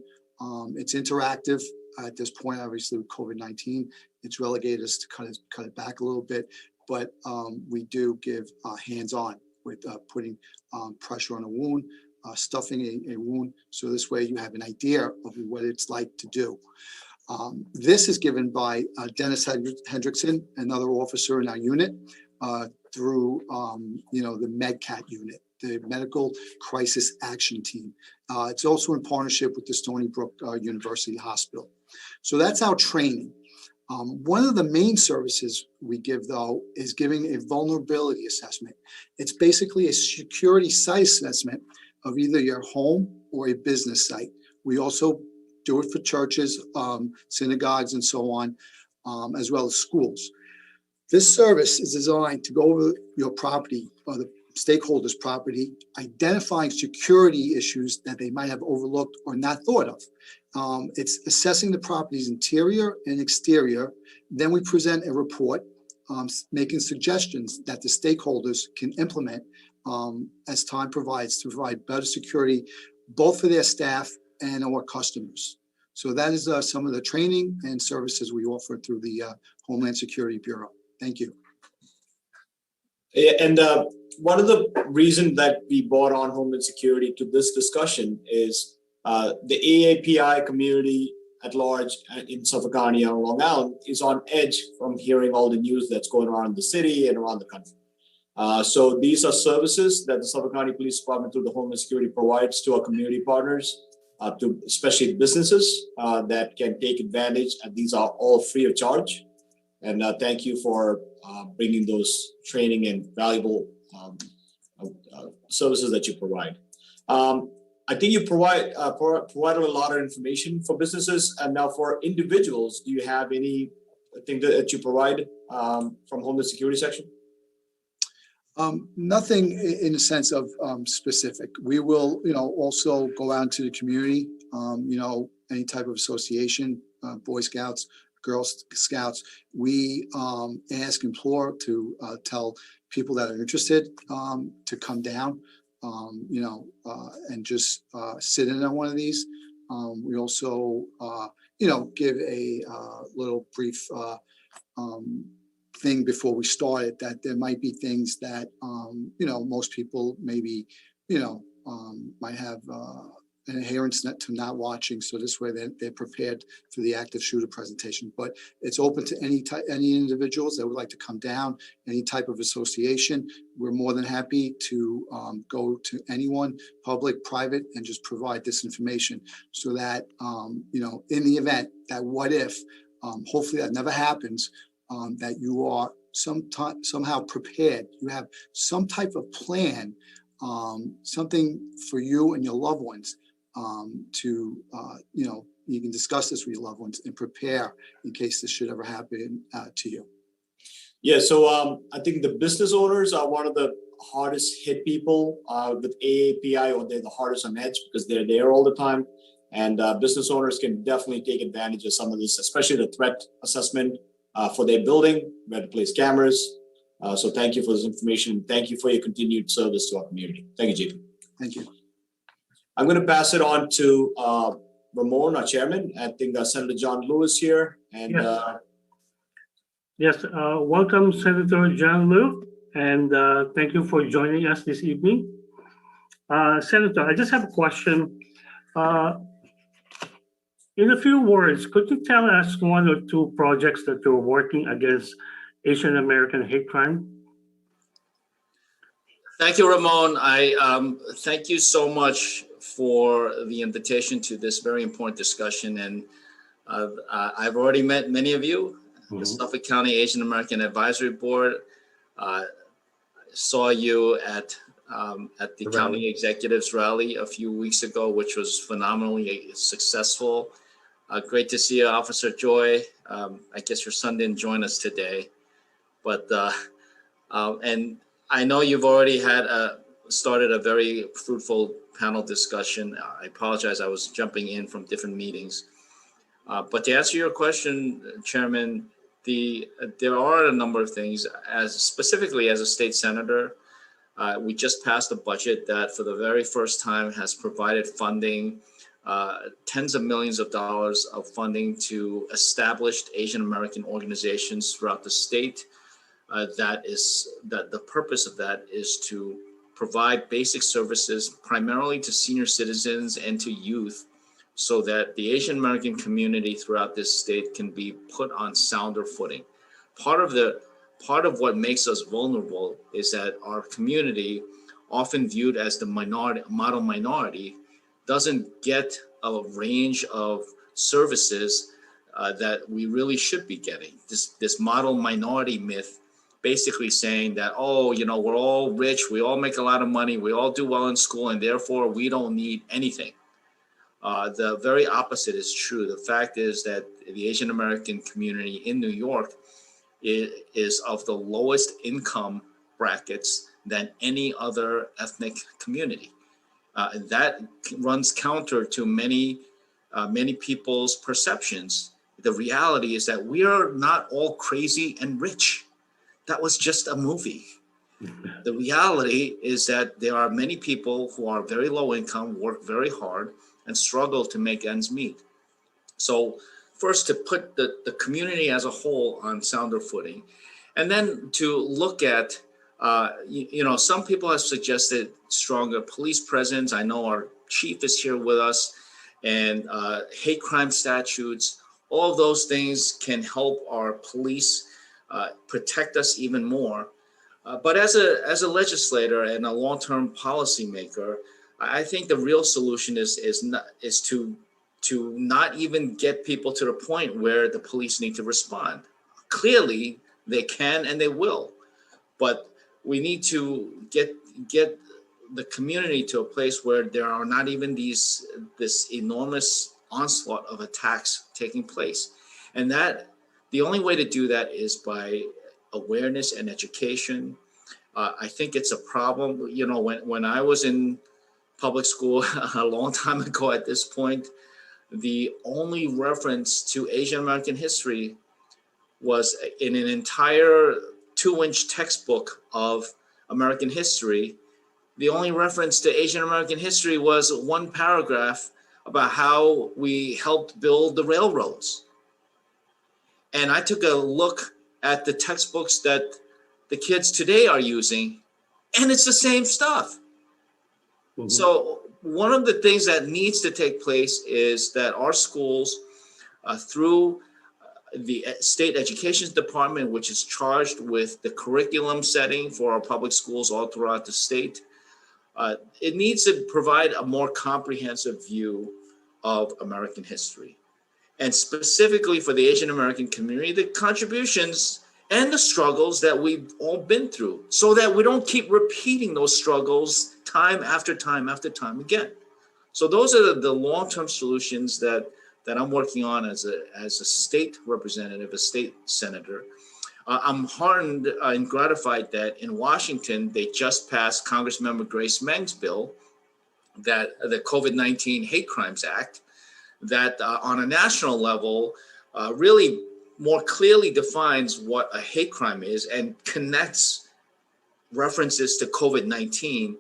It's interactive. At this point, obviously with COVID-19, it's relegated us to cut it back a little bit, but we do give hands-on with putting pressure on a wound, stuffing a wound, so this way you have an idea of what it's like to do. This is given by Dennis Hendrickson, another officer in our unit, through the MedCat unit, the Medical Crisis Action Team. It's also in partnership with the Stony Brook University Hospital. So that's our training. One of the main services we give, though, is giving a vulnerability assessment. It's basically a security site assessment of either your home or a business site. We also do it for churches, synagogues, and so on, as well as schools. This service is designed to go over your property or the stakeholders' property, identifying security issues that they might have overlooked or not thought of. It's assessing the property's interior and exterior. Then we present a report, making suggestions that the stakeholders can implement as time provides to provide better security, both for their staff and our customers. So that is some of the training and services we offer through the Homeland Security Bureau. Thank you. Yeah, and one of the reasons that we brought on Homeland Security to this discussion is the AAPI community at large in Suffolk County and Long Island is on edge from hearing all the news that's going on in the city and around the country. So these are services that the Suffolk County Police Department through the Homeland Security provides to our community partners, to especially businesses that can take advantage, and these are all free of charge. And thank you for bringing those training and valuable services that you provide. I think you provided a lot of information for businesses, and now for individuals, do you have anything that you provide from Homeland Security section? Nothing in the sense of specific. We will, also go out to the community, any type of association, Boy Scouts, Girl Scouts. We implore to tell people that are interested to come down, and just sit in on one of these. We also, give a little brief thing before we started that there might be things that, most people maybe, might have an adherence to not watching. So this way they're prepared for the active shooter presentation. But it's open to any individuals that would like to come down, any type of association. We're more than happy to go to anyone, public, private, and just provide this information so that, in the event that what if, hopefully that never happens, that you are somehow prepared. You have some type of plan, something for you and your loved ones to, you can discuss this with your loved ones and prepare in case this should ever happen to you. Yeah, so I think the business owners are one of the hardest hit people with AAPI, or they're the hardest on edge because they're there all the time. And business owners can definitely take advantage of some of this, especially the threat assessment for their building, where to place cameras. So thank you for this information. Thank you for your continued service to our community. Thank you, JP. Thank you. I'm going to pass it on to Ramon, our chairman. I think Senator John Liu is here. And yes, welcome, Senator John Liu, and thank you for joining us this evening. Senator, I just have a question. In a few words, could you tell us one or two projects that you're working against Asian American hate crime? Thank you, Ramon. I thank you so much for the invitation to this very important discussion. And I've already met many of you. The Suffolk County Asian American Advisory Board saw you at the county executives rally a few weeks ago, which was phenomenally successful. Great to see you, Officer Joy. I guess your son didn't join us today, but and I know you've already had started a very fruitful panel discussion. I apologize, I was jumping in from different meetings. But to answer your question, Chairman, there are a number of things. Specifically as a state senator, we just passed a budget that for the very first time has provided funding, tens of millions of dollars of funding to established Asian American organizations throughout the state. That the purpose of that is to provide basic services primarily to senior citizens and to youth, so that the Asian American community throughout this state can be put on sounder footing. Part of what makes us vulnerable is that our community, often viewed as the model minority, doesn't get a range of services that we really should be getting. This model minority myth, basically saying that, we're all rich, we all make a lot of money, we all do well in school, and therefore we don't need anything. The very opposite is true. The fact is that the Asian American community in New York is of the lowest income brackets than any other ethnic community. That runs counter to many people's perceptions. The reality is that we are not all crazy and rich. That was just a movie. The reality is that there are many people who are very low income, work very hard, and struggle to make ends meet. So first, to put the community as a whole on sounder footing, and then to look at, some people have suggested stronger police presence. I know our chief is here with us, and hate crime statutes. All of those things can help our police protect us even more. But as a legislator and a long-term policymaker, I think the real solution is to not even get people to the point where the police need to respond. Clearly, they can and they will, but we need to get the community to a place where there are not even this enormous onslaught of attacks taking place, and that the only way to do that is by awareness and education. I think it's a problem. When I was in public school a long time ago at this point, the only reference to Asian American history was in an entire 2-inch textbook of American history. The only reference to Asian American history was one paragraph about how we helped build the railroads. And I took a look at the textbooks that the kids today are using, and it's the same stuff. Mm-hmm. So one of the things that needs to take place is that our schools, through the state education department, which is charged with the curriculum setting for our public schools all throughout the state, it needs to provide a more comprehensive view of American history. And specifically for the Asian American community, the contributions and the struggles that we've all been through, so that we don't keep repeating those struggles time after time after time again. So those are the long-term solutions that I'm working on as a state representative, a state senator. I'm heartened and gratified that in Washington, they just passed Congressmember Grace Meng's bill, that the COVID-19 Hate Crimes Act, that on a national level really more clearly defines what a hate crime is and connects references to COVID-19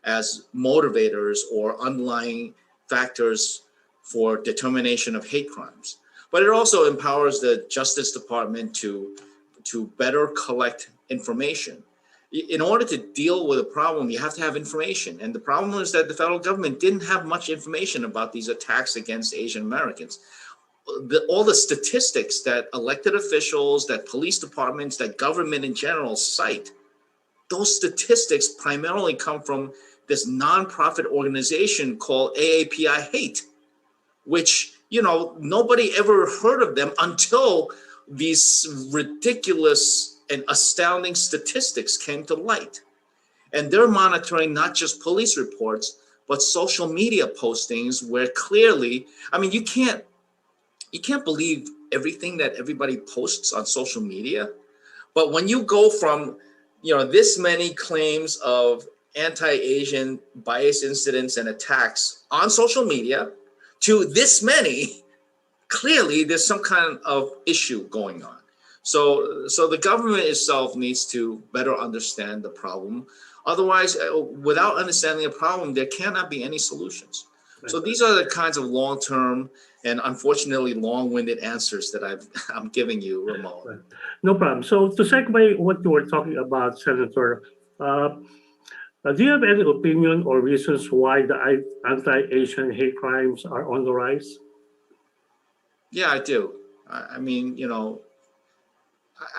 as motivators or underlying factors for determination of hate crimes. But it also empowers the Justice Department to better collect information. In order to deal with a problem, you have to have information. And the problem is that the federal government didn't have much information about these attacks against Asian Americans. All the statistics that elected officials, that police departments, that government in general cite, those statistics primarily come from this nonprofit organization called AAPI Hate, which, nobody ever heard of them until these ridiculous and astounding statistics came to light. And they're monitoring not just police reports, but social media postings where clearly, you can't believe everything that everybody posts on social media. But when you go from, this many claims of anti-Asian bias incidents and attacks on social media to this many, clearly there's some kind of issue going on. So the government itself needs to better understand the problem. Otherwise, without understanding the problem, there cannot be any solutions. So these are the kinds of long-term and unfortunately long-winded answers that I'm giving you, Ramon. No problem. So to segue what you were talking about, Senator, do you have any opinion or reasons why the anti-Asian hate crimes are on the rise? Yeah, I do. I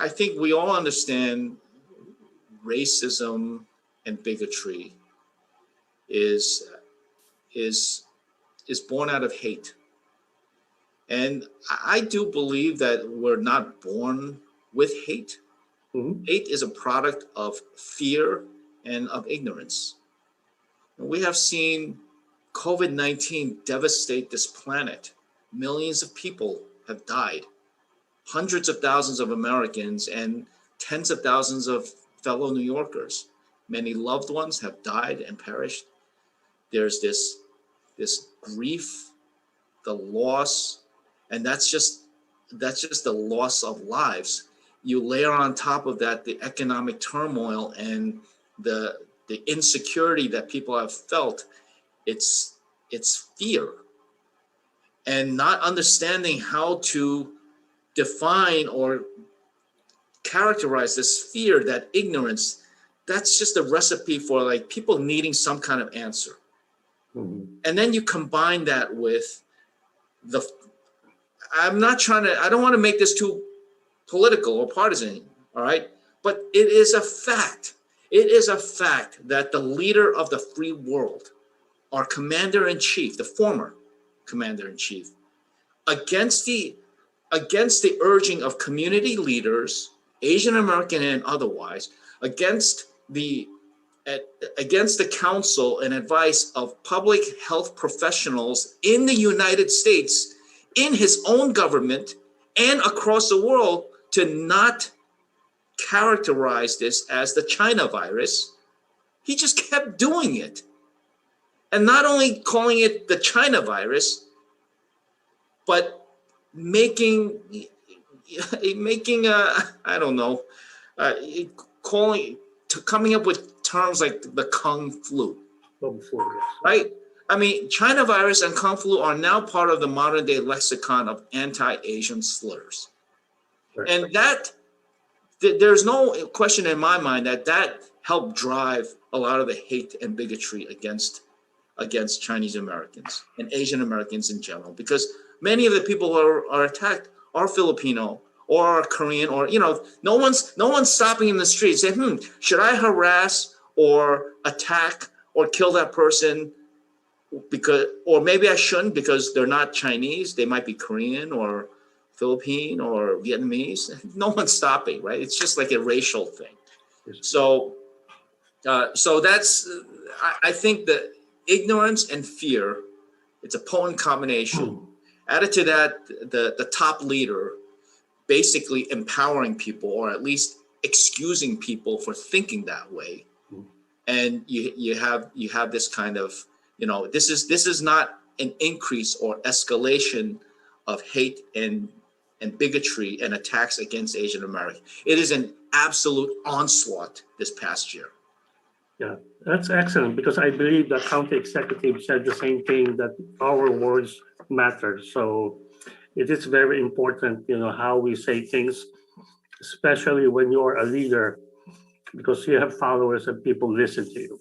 think we all understand racism and bigotry is born out of hate. And I do believe that we're not born with hate. Mm-hmm. Hate is a product of fear and of ignorance. And we have seen COVID-19 devastate this planet. Millions of people have died. Hundreds of thousands of Americans and tens of thousands of fellow New Yorkers. Many loved ones have died and perished. There's this grief, the loss, and that's just the loss of lives. You layer on top of that the economic turmoil and the insecurity that people have felt. It's fear, and not understanding how to define or characterize this fear, that ignorance. That's just a recipe for like people needing some kind of answer. And then you combine that with I don't want to make this too political or partisan, all right? But it is a fact. It is a fact that the leader of the free world, our commander-in-chief, the former commander-in-chief, against the urging of community leaders, Asian American and otherwise, against the counsel and advice of public health professionals in the United States, in his own government and across the world, to not characterize this as the China virus. He just kept doing it. And not only calling it the China virus, but coming up with terms like the Kung flu, right? I mean, China virus and Kung flu are now part of the modern day lexicon of anti-Asian slurs. Right. And there's no question in my mind that helped drive a lot of the hate and bigotry against Chinese Americans and Asian Americans in general, because many of the people who are attacked are Filipino or are Korean, or no one's stopping in the street saying, should I harass or attack or kill that person or maybe I shouldn't because they're not Chinese, they might be Korean or Philippine or Vietnamese. No one's stopping, right? It's just like a racial thing. So that's, I think that ignorance and fear, it's a potent combination. Added to that, the top leader basically empowering people, or at least excusing people for thinking that way. And you have this kind of, this is not an increase or escalation of hate and bigotry and attacks against Asian Americans. It is an absolute onslaught this past year. Yeah, that's excellent, because I believe the county executive said the same thing, that our words matter. So it is very important, how we say things, especially when you are a leader, because you have followers and people listen to you.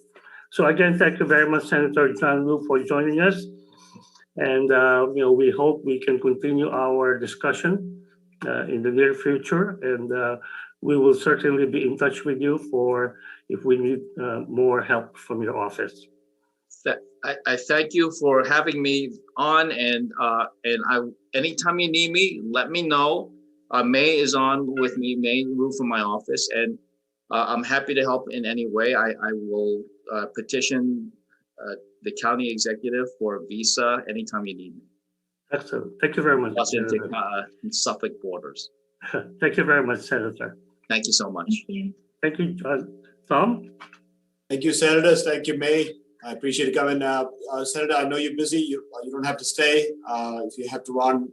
So again, thank you very much, Senator John Liu, for joining us. And we hope we can continue our discussion in the near future, and we will certainly be in touch with you if we need more help from your office. I thank you for having me on, and anytime you need me, let me know. May is on with me, May Rue from my office, and I'm happy to help in any way. I will petition the county executive for a visa anytime you need me. Excellent. Thank you very much. Suffolk borders. Thank you very much, Senator. Thank you so much. Thank you, John. Tom? Thank you, Senators. Thank you, May. I appreciate it coming. Senator, I know you're busy. You don't have to stay. If you have to run,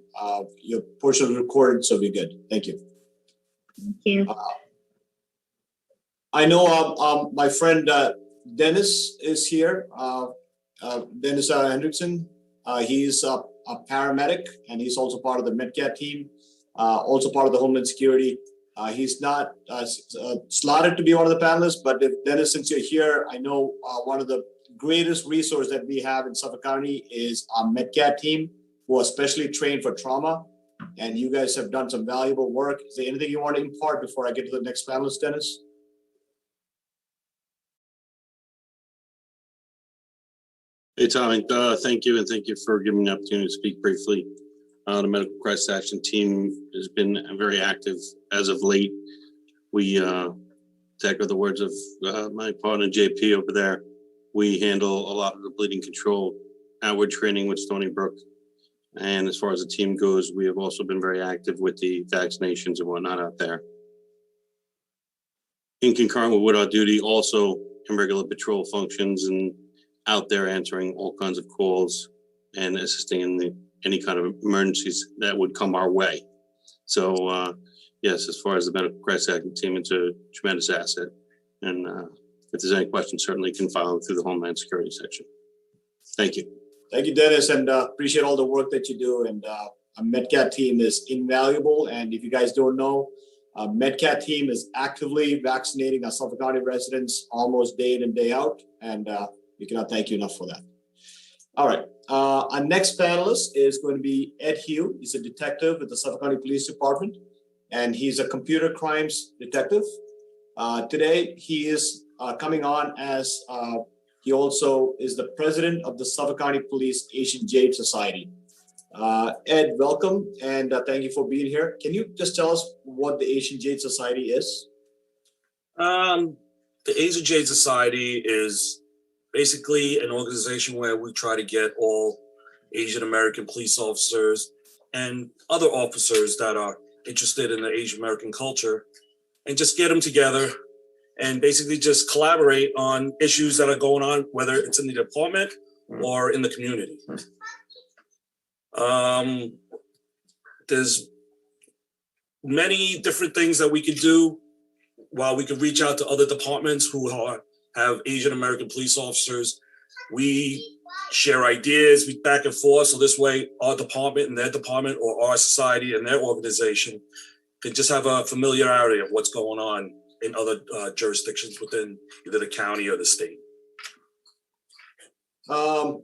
your portion is recorded, so be good. Thank you. Thank you. I know my friend Dennis is here. Dennis Hendrickson. He's a paramedic, and he's also part of the MedCat team, also part of the Homeland Security. He's not slotted to be one of the panelists, but if Dennis, since you're here, I know one of the greatest resource that we have in Suffolk County is our MedCat team, who are specially trained for trauma. And you guys have done some valuable work. Is there anything you want to impart before I get to the next panelist, Dennis? Hey, Tommy, thank you, and thank you for giving me the opportunity to speak briefly. The Medical Crisis Action Team has been very active as of late. We, to echo the words of my partner JP over there, we handle a lot of the bleeding control outward training with Stony Brook. And as far as the team goes, we have also been very active with the vaccinations and whatnot out there. In concurrent with our duty, also and regular patrol functions and out there answering all kinds of calls and assisting in any kind of emergencies that would come our way. So yes, as far as the medical crisis acting team, it's a tremendous asset. And if there's any questions, certainly can file them through the Homeland Security section. Thank you. Thank you, Dennis, and appreciate all the work that you do. And a MedCat team is invaluable. And if you guys don't know, MedCat team is actively vaccinating our Suffolk County residents almost day in and day out. And we cannot thank you enough for that. All right. Our next panelist is going to be Ed Hugh. He's a detective with the Suffolk County Police Department, and he's a computer crimes detective. Today, he is coming on as he also is the president of the Suffolk County Police Asian Jade Society. Ed, welcome, and thank you for being here. Can you just tell us what the Asian Jade Society is? The Asian Jade Society is basically an organization where we try to get all Asian American police officers and other officers that are interested in the Asian American culture and just get them together and basically just collaborate on issues that are going on, whether it's in the department or in the community. There's many different things that we could do. While we could reach out to other departments who have Asian American police officers, we share ideas, we back and forth. So this way, our department and their department, or our society and their organization, can just have a familiarity of what's going on in other jurisdictions within either the county or the state.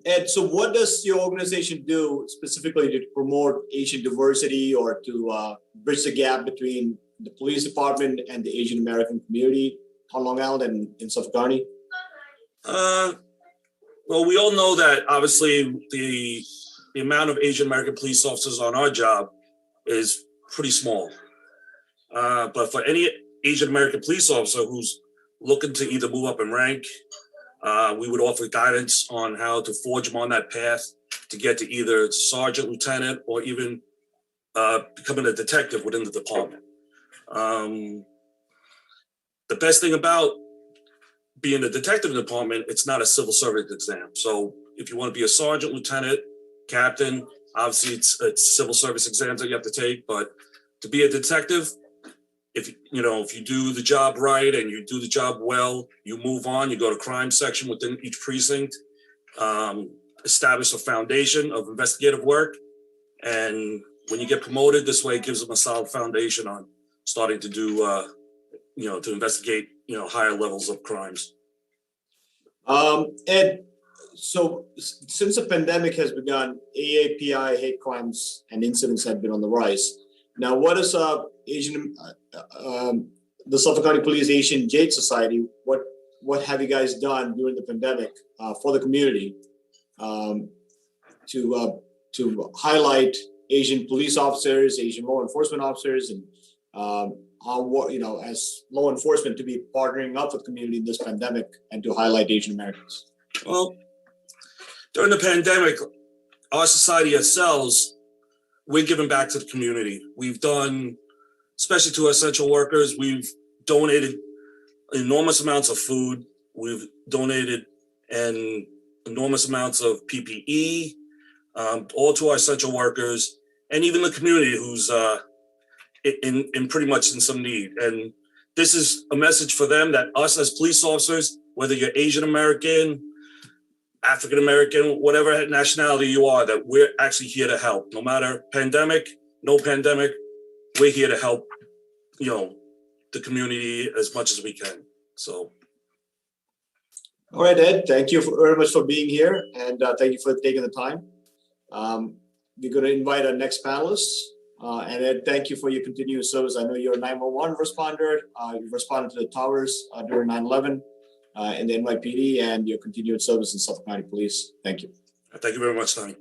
Ed, so what does your organization do specifically to promote Asian diversity or to bridge the gap between the police department and the Asian American community on Long Island and in Suffolk County? Well, we all know that obviously the amount of Asian American police officers on our job is pretty small. But for any Asian American police officer who's looking to either move up in rank, we would offer guidance on how to forge them on that path to get to either sergeant, lieutenant, or even becoming a detective within the department. The best thing about being a detective in the department, it's not a civil service exam. So if you want to be a sergeant, lieutenant, captain, obviously it's civil service exams that you have to take. But to be a detective, if you do the job right and you do the job well, you move on, you go to crime section within each precinct, establish a foundation of investigative work. And when you get promoted, this way it gives them a solid foundation on starting to do, to investigate, higher levels of crimes. Ed, so since the pandemic has begun, AAPI hate crimes and incidents have been on the rise. Now, what is the Suffolk County Police Asian Jade Society? What have you guys done during the pandemic for the community to highlight Asian police officers, Asian law enforcement officers, and as law enforcement to be partnering up with the community in this pandemic and to highlight Asian Americans? Well, during the pandemic, our society ourselves, we're giving back to the community. We've done, especially to essential workers, we've donated enormous amounts of food. We've donated enormous amounts of PPE, all to our essential workers, and even the community who's in pretty much in some need. And this is a message for them that us as police officers, whether you're Asian American, African American, whatever nationality you are, that we're actually here to help. No matter pandemic, no pandemic, we're here to help, the community as much as we can. So. All right, Ed, thank you very much for being here, and thank you for taking the time. We're going to invite our next panelist. And Ed, thank you for your continued service. I know you're a 911 responder. You responded to the towers during 9/11 in the NYPD, and your continued service in Suffolk County Police. Thank you. Thank you very much, Tony.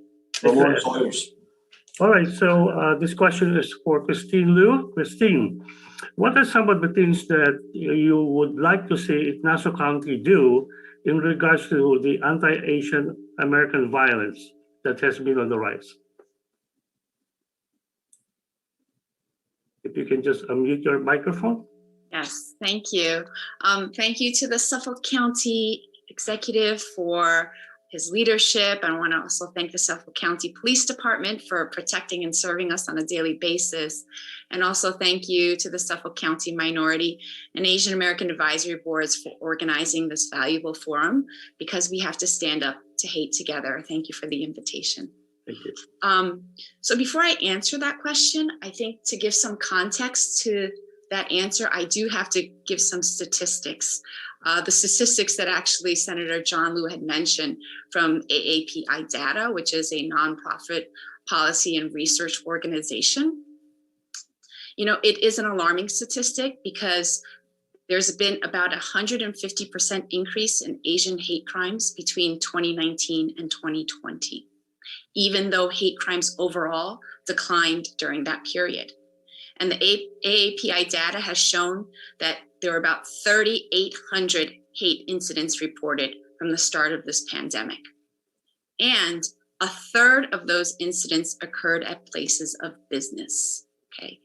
All right, so this question is for Christine Liu. Christine, what are some of the things that you would like to see Nassau County do in regards to the anti-Asian American violence that has been on the rise? If you can just unmute your microphone. Yes, thank you. Thank you to the Suffolk County Executive for his leadership. I want to also thank the Suffolk County Police Department for protecting and serving us on a daily basis. And also thank you to the Suffolk County Minority and Asian American Advisory Boards for organizing this valuable forum, because we have to stand up to hate together. Thank you for the invitation. Thank you. So before I answer that question, I think to give some context to that answer, I do have to give some statistics. The statistics that actually Senator John Liu had mentioned from AAPI Data, which is a nonprofit policy and research organization. You know, it is an alarming statistic because there's been about 150% increase in Asian hate crimes between 2019 and 2020, even though hate crimes overall declined during that period. And the AAPI data has shown that there are about 3,800 hate incidents reported from the start of this pandemic. And a third of those incidents occurred at places of business, okay?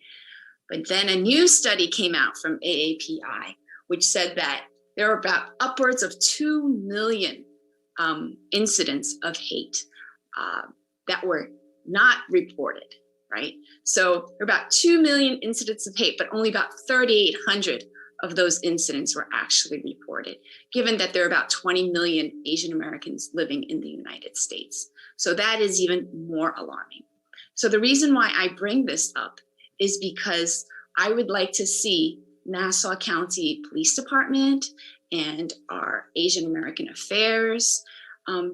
But then a new study came out from AAPI, which said that there are about upwards of 2 million incidents of hate that were not reported, right? So there are about 2 million incidents of hate, but only about 3,800 of those incidents were actually reported, given that there are about 20 million Asian Americans living in the United States. So that is even more alarming. So the reason why I bring this up is because I would like to see Nassau County Police Department and our Asian American Affairs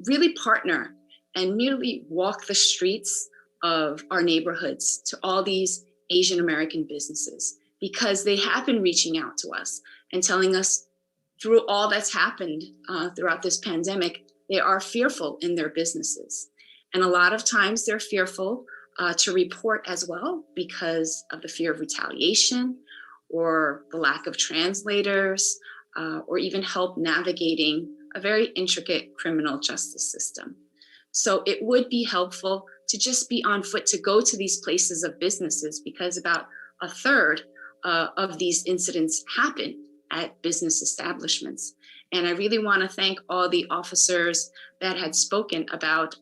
really partner and merely walk the streets of our neighborhoods to all these Asian American businesses, because they have been reaching out to us and telling us through all that's happened throughout this pandemic, they are fearful in their businesses. And a lot of times they're fearful to report as well because of the fear of retaliation or the lack of translators or even help navigating a very intricate criminal justice system. So it would be helpful to just be on foot to go to these places of businesses, because about a third of these incidents happen at business establishments. And I really want to thank all the officers that had spoken about,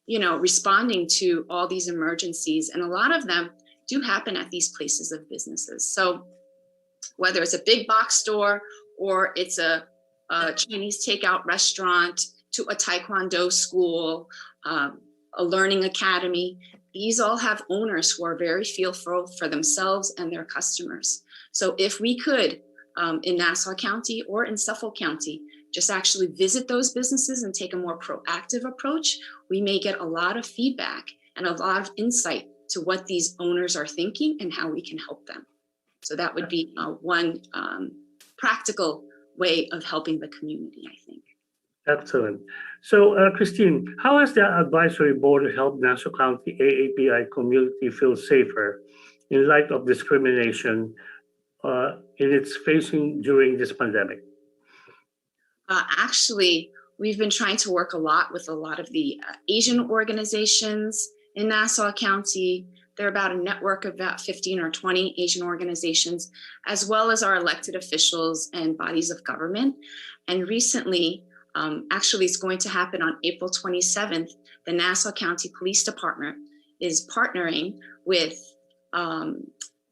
responding to all these emergencies. And a lot of them do happen at these places of businesses. So whether it's a big box store or it's a Chinese takeout restaurant to a Taekwondo school, a learning academy, these all have owners who are very fearful for themselves and their customers. So if we could, in Nassau County or in Suffolk County, just actually visit those businesses and take a more proactive approach, we may get a lot of feedback and a lot of insight to what these owners are thinking and how we can help them. So that would be one practical way of helping the community, I think. Excellent. So, Christine, how has the advisory board helped Nassau County AAPI community feel safer in light of discrimination in its facing during this pandemic? Actually, we've been trying to work a lot with a lot of the Asian organizations in Nassau County. They're about a network of about 15 or 20 Asian organizations, as well as our elected officials and bodies of government. And recently, actually, it's going to happen on April 27th. The Nassau County Police Department is partnering with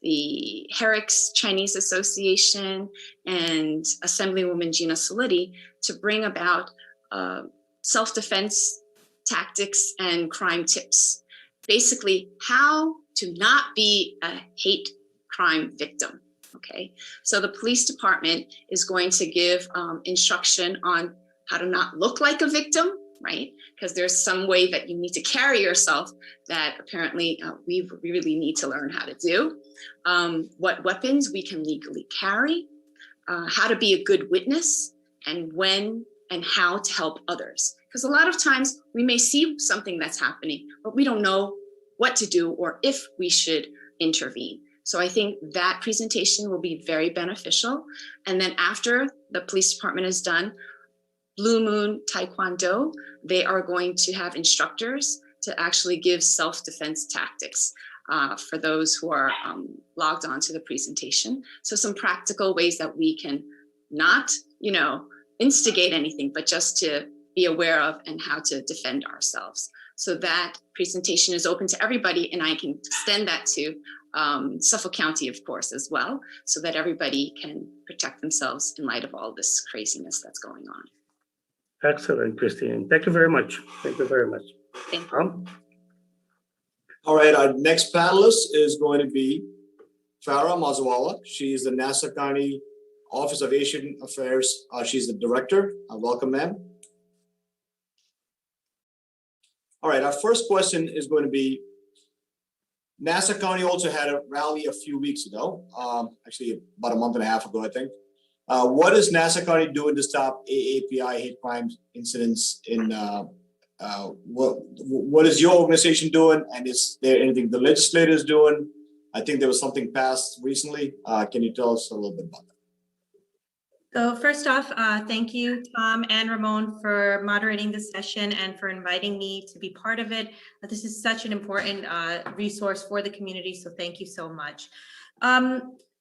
the Herrick's Chinese Association and Assemblywoman Gina Solitti to bring about self-defense tactics and crime tips. Basically, how to not be a hate crime victim. Okay, so the police department is going to give instruction on how to not look like a victim, right? Because there's some way that you need to carry yourself that apparently we really need to learn how to do. What weapons we can legally carry, how to be a good witness, and when and how to help others. Because a lot of times we may see something that's happening, but we don't know what to do or if we should intervene. So I think that presentation will be very beneficial. And then after the police department is done, Blue Moon Taekwondo, they are going to have instructors to actually give self-defense tactics. for those who are logged on to the presentation. So some practical ways that we can not, instigate anything, but just to be aware of and how to defend ourselves. So that presentation is open to everybody, and I can extend that to Suffolk County, of course, as well, so that everybody can protect themselves in light of all this craziness that's going on. Excellent, Christine. Thank you very much. Thank you very much. Thank you. All right, our next panelist is going to be Farah Mazwala. She is the Nassau County Office of Asian Affairs. She's the director. Welcome, ma'am. All right, our first question is going to be, Nassau County also had a rally a few weeks ago, actually about a month and a half ago, I think. What is Nassau County doing to stop AAPI hate crimes incidents in, what is your organization doing? And is there anything the legislator is doing? I think there was something passed recently. Can you tell us a little bit about that? So first off, thank you, Tom and Ramon, for moderating this session and for inviting me to be part of it. This is such an important resource for the community, so thank you so much.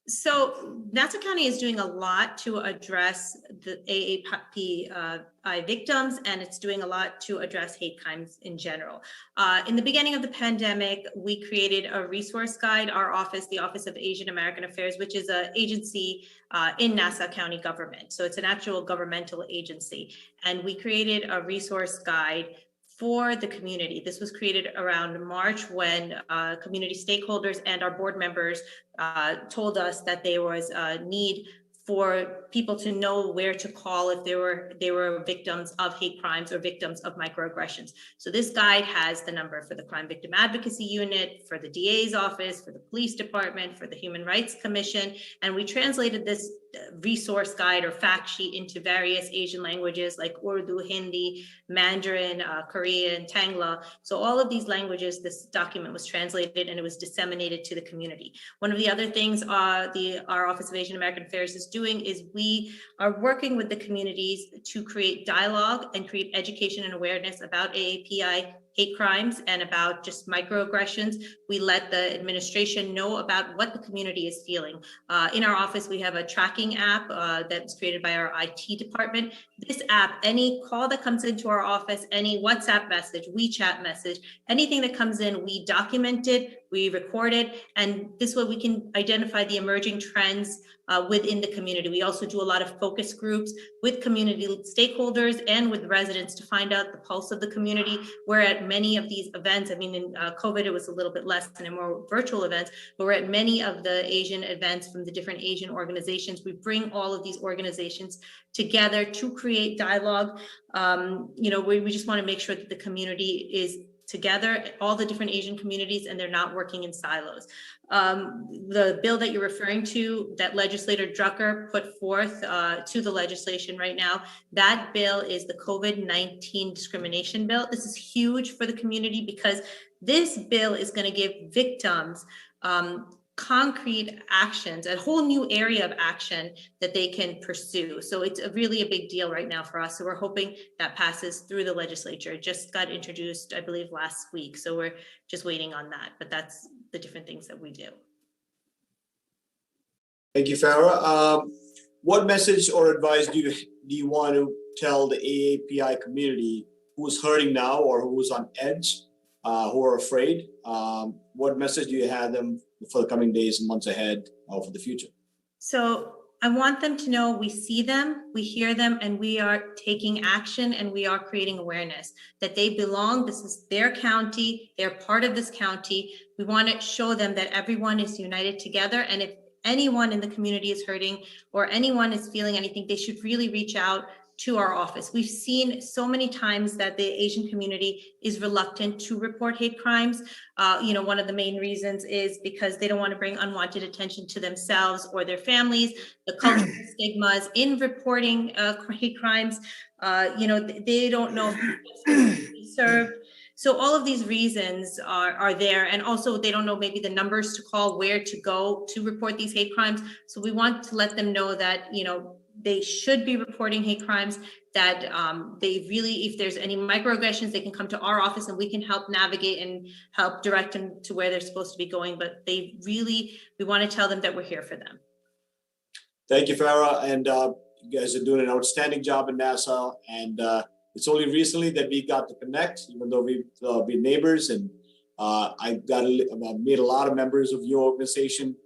So Nassau County is doing a lot to address the AAPI victims, and it's doing a lot to address hate crimes in general. In the beginning of the pandemic, we created a resource guide, our office, the Office of Asian American Affairs, which is an agency in Nassau County government. So it's an actual governmental agency. And we created a resource guide for the community. This was created around March when community stakeholders and our board members told us that there was a need for people to know where to call if they were victims of hate crimes or victims of microaggressions. So this guide has the number for the Crime Victim Advocacy Unit, for the DA's office, for the police department, for the Human Rights Commission, and we translated this resource guide or fact sheet into various Asian languages like Urdu, Hindi, Mandarin, Korean, Tangla. So all of these languages, this document was translated and it was disseminated to the community. One of the other things our Office of Asian American Affairs is doing is we are working with the communities to create dialogue and create education and awareness about AAPI hate crimes and about just microaggressions. We let the administration know about what the community is feeling. In our office, we have a tracking app that's created by our IT department. This app, any call that comes into our office, any WhatsApp message, WeChat message, anything that comes in, we document it, we record it, and this way we can identify the emerging trends within the community. We also do a lot of focus groups with community stakeholders and with residents to find out the pulse of the community. We're at many of these events. I mean, in COVID, it was a little bit less and in more virtual events, but we're at many of the Asian events from the different Asian organizations. We bring all of these organizations together to create dialogue. We just want to make sure that the community is together, all the different Asian communities, and they're not working in silos. The bill that you're referring to, that legislator Drucker put forth to the legislation right now, that bill is the COVID-19 discrimination bill. This is huge for the community because this bill is going to give victims concrete actions, a whole new area of action that they can pursue. So it's really a big deal right now for us. So we're hoping that passes through the legislature. It just got introduced, I believe, last week. So we're just waiting on that. But that's the different things that we do. Thank you, Farah. What message or advice do you want to tell the AAPI community who's hurting now or who's on edge, who are afraid? What message do you have them for the coming days and months ahead or for the future? So I want them to know we see them, we hear them, and we are taking action and we are creating awareness that they belong. This is their county. They're part of this county. We want to show them that everyone is united together. And if anyone in the community is hurting or anyone is feeling anything, they should really reach out to our office. We've seen so many times that the Asian community is reluctant to report hate crimes. One of the main reasons is because they don't want to bring unwanted attention to themselves or their families. The cultural stigmas in reporting hate crimes, they don't know who's served. So all of these reasons are there. And also they don't know maybe the numbers to call, where to go to report these hate crimes. So we want to let them know that, they should be reporting hate crimes. that they really, if there's any microaggressions, they can come to our office and we can help navigate and help direct them to where they're supposed to be going. But they really, we want to tell them that we're here for them. Thank you, Farah. And you guys are doing an outstanding job in Nassau. And it's only recently that we got to connect, even though we've been neighbors. And I made a lot of members of your organization,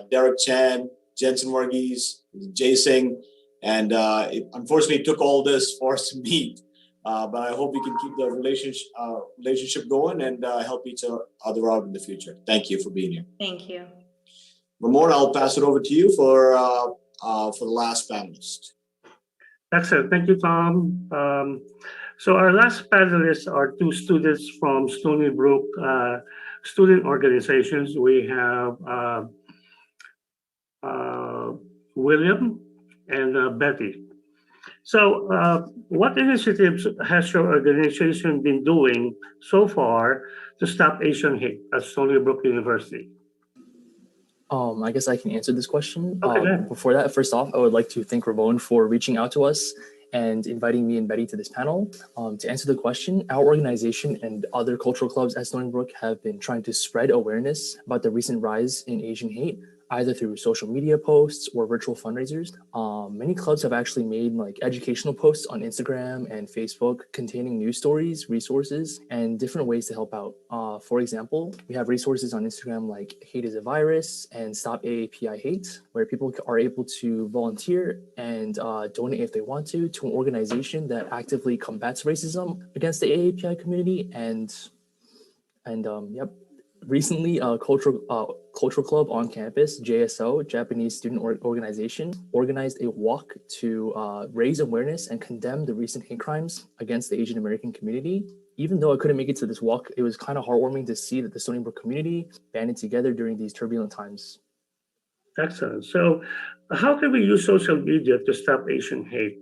Derek Chan, Jensen Varghese, Jay Singh. And it unfortunately took all this for us to meet. But I hope we can keep the relationship going and help each other out in the future. Thank you for being here. Thank you. Ramon, I'll pass it over to you for the last panelist. Excellent. Thank you, Tom. So our last panelists are two students from Stony Brook student organizations. We have William and Betty. So what initiatives has your organization been doing so far to stop Asian hate at Stony Brook University? I guess I can answer this question. Okay. Before that, first off, I would like to thank Ramon for reaching out to us and inviting me and Betty to this panel. To answer the question, our organization and other cultural clubs at Stony Brook have been trying to spread awareness about the recent rise in Asian hate, either through social media posts or virtual fundraisers. Many clubs have actually made like educational posts on Instagram and Facebook containing news stories, resources, and different ways to help out. For example, we have resources on Instagram like Hate is a Virus and Stop AAPI Hate, where people are able to volunteer and donate if they want to an organization that actively combats racism against the AAPI community. And yep. Recently, cultural club on campus, JSO, Japanese Student Organization, organized a walk to raise awareness and condemn the recent hate crimes against the Asian American community. Even though I couldn't make it to this walk, it was kind of heartwarming to see that the Stony Brook community banded together during these turbulent times. Excellent. So how can we use social media to stop Asian hate?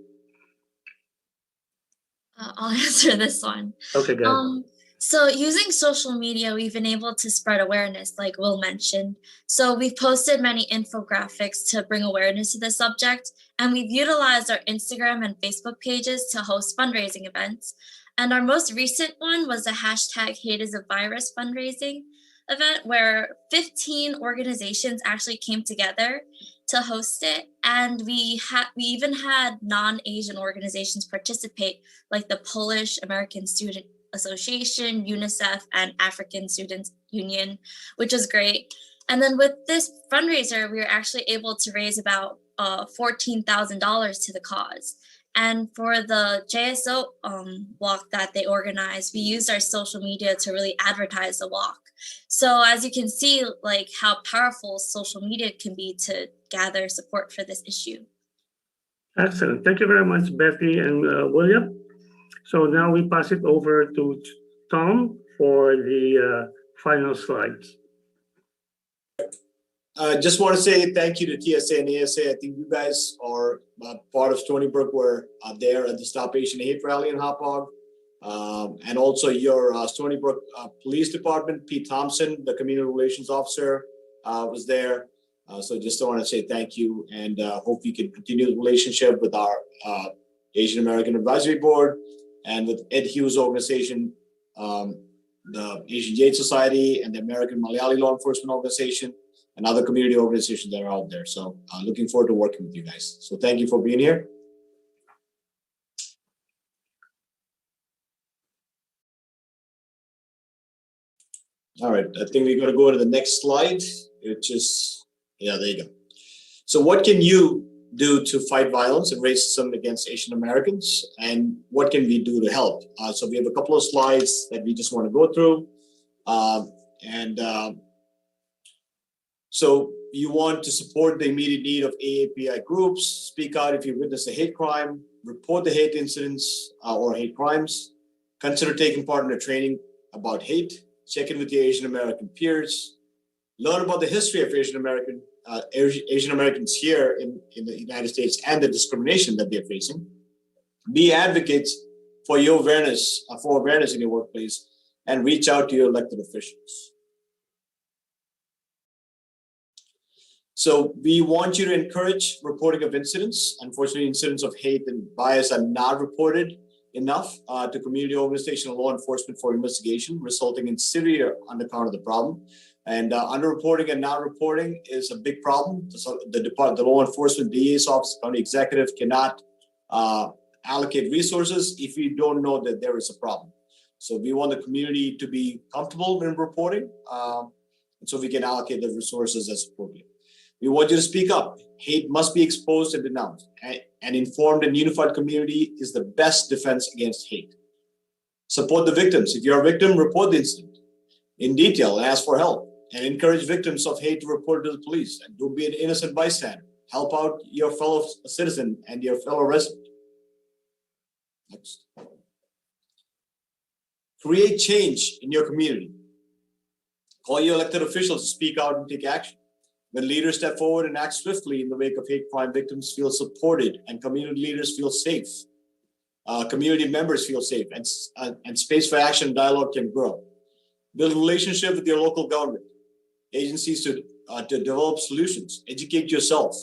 I'll answer this one. Okay, good. So using social media, we've been able to spread awareness, like Will mentioned. So we've posted many infographics to bring awareness to the subject, and we've utilized our Instagram and Facebook pages to host fundraising events. And our most recent one was a hashtag Hate is a Virus fundraising event where 15 organizations actually came together to host it. And we even had non-Asian organizations participate, like the Polish American Student Association, UNICEF, and African Students Union, which was great. And then with this fundraiser, we were actually able to raise about $14,000 to the cause. And for the JSO walk that they organized, we used our social media to really advertise the walk. So as you can see, like how powerful social media can be to gather support for this issue. Excellent. Thank you very much, Betty and William. So now we pass it over to Tom for the final slides. I just want to say thank you to TSA and ASA. I think you guys are part of Stony Brook. We're there at the Stop Asian Hate rally in Hauppauge. And also your Stony Brook Police Department, Pete Thompson, the Community Relations Officer, was there. So just want to say thank you and hope we can continue the relationship with our Asian American Advisory Board and with Ed Hughes' organization, the Asian Jade Society and the American Malayali Law Enforcement Organization and other community organizations that are out there. So looking forward to working with you guys. So thank you for being here. All right, I think we're gonna go to the next slide, which is, yeah, there you go. So what can you do to fight violence and racism against Asian Americans, and what can we do to help? So we have a couple of slides that we just want to go through. So you want to support the immediate need of AAPI groups, speak out if you witness a hate crime, report the hate incidents or hate crimes, consider taking part in a training about hate, check in with your Asian American peers, learn about the history of Asian Americans here in the United States and the discrimination that they're facing. Be advocates for your awareness, in your workplace, and reach out to your elected officials. So we want you to encourage reporting of incidents. Unfortunately, incidents of hate and bias are not reported enough to community organization and law enforcement for investigation, resulting in severe undercount of the problem. And underreporting and not reporting is a big problem. So the law enforcement DA's office, county executive cannot allocate resources if you don't know that there is a problem. So we want the community to be comfortable in reporting, and so we can allocate the resources as appropriate. We want you to speak up. Hate must be exposed and denounced. An informed and unified community is the best defense against hate. Support the victims. If you're a victim, report the incident in detail and ask for help. And encourage victims of hate to report to the police. And don't be an innocent bystander. Help out your fellow citizen and your fellow resident. Next. Create change in your community. Call your elected officials to speak out and take action. When leaders step forward and act swiftly in the wake of hate crime, victims feel supported and community leaders feel safe. Community members feel safe and space for action and dialogue can grow. Build a relationship with your local government agencies to develop solutions. Educate yourself.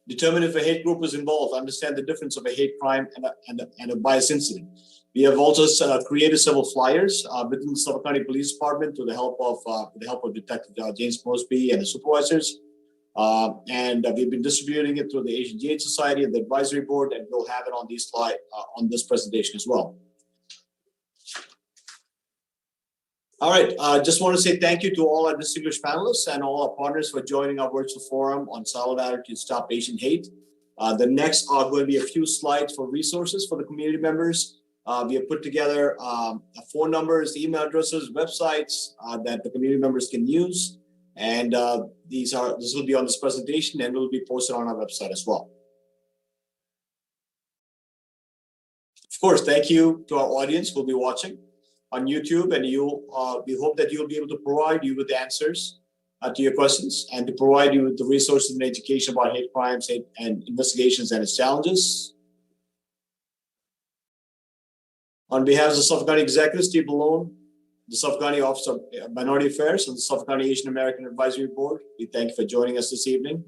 Determine if a hate group is involved. Understand the difference of a hate crime and a bias incident. We have also created several flyers within the Suffolk County Police Department with the help of Detective James Mosby and the supervisors. And we've been distributing it through the Asian Jade Society and the advisory board, and we'll have it on these slide on this presentation as well. All right, just want to say thank you to all our distinguished panelists and all our partners for joining our virtual forum on solidarity to stop Asian hate. The next are going to be a few slides for resources for the community members. We have put together phone numbers, email addresses, websites that the community members can use. And this will be on this presentation and will be posted on our website as well. Of course, thank you to our audience who will be watching on YouTube, and we hope that you'll be able to provide you with answers to your questions and to provide you with the resources and education about hate crimes and investigations and its challenges. On behalf of the Suffolk County Executive, Steve Malone, the Suffolk County Office of Minority Affairs, and the Suffolk County Asian American Advisory Board, we thank you for joining us this evening.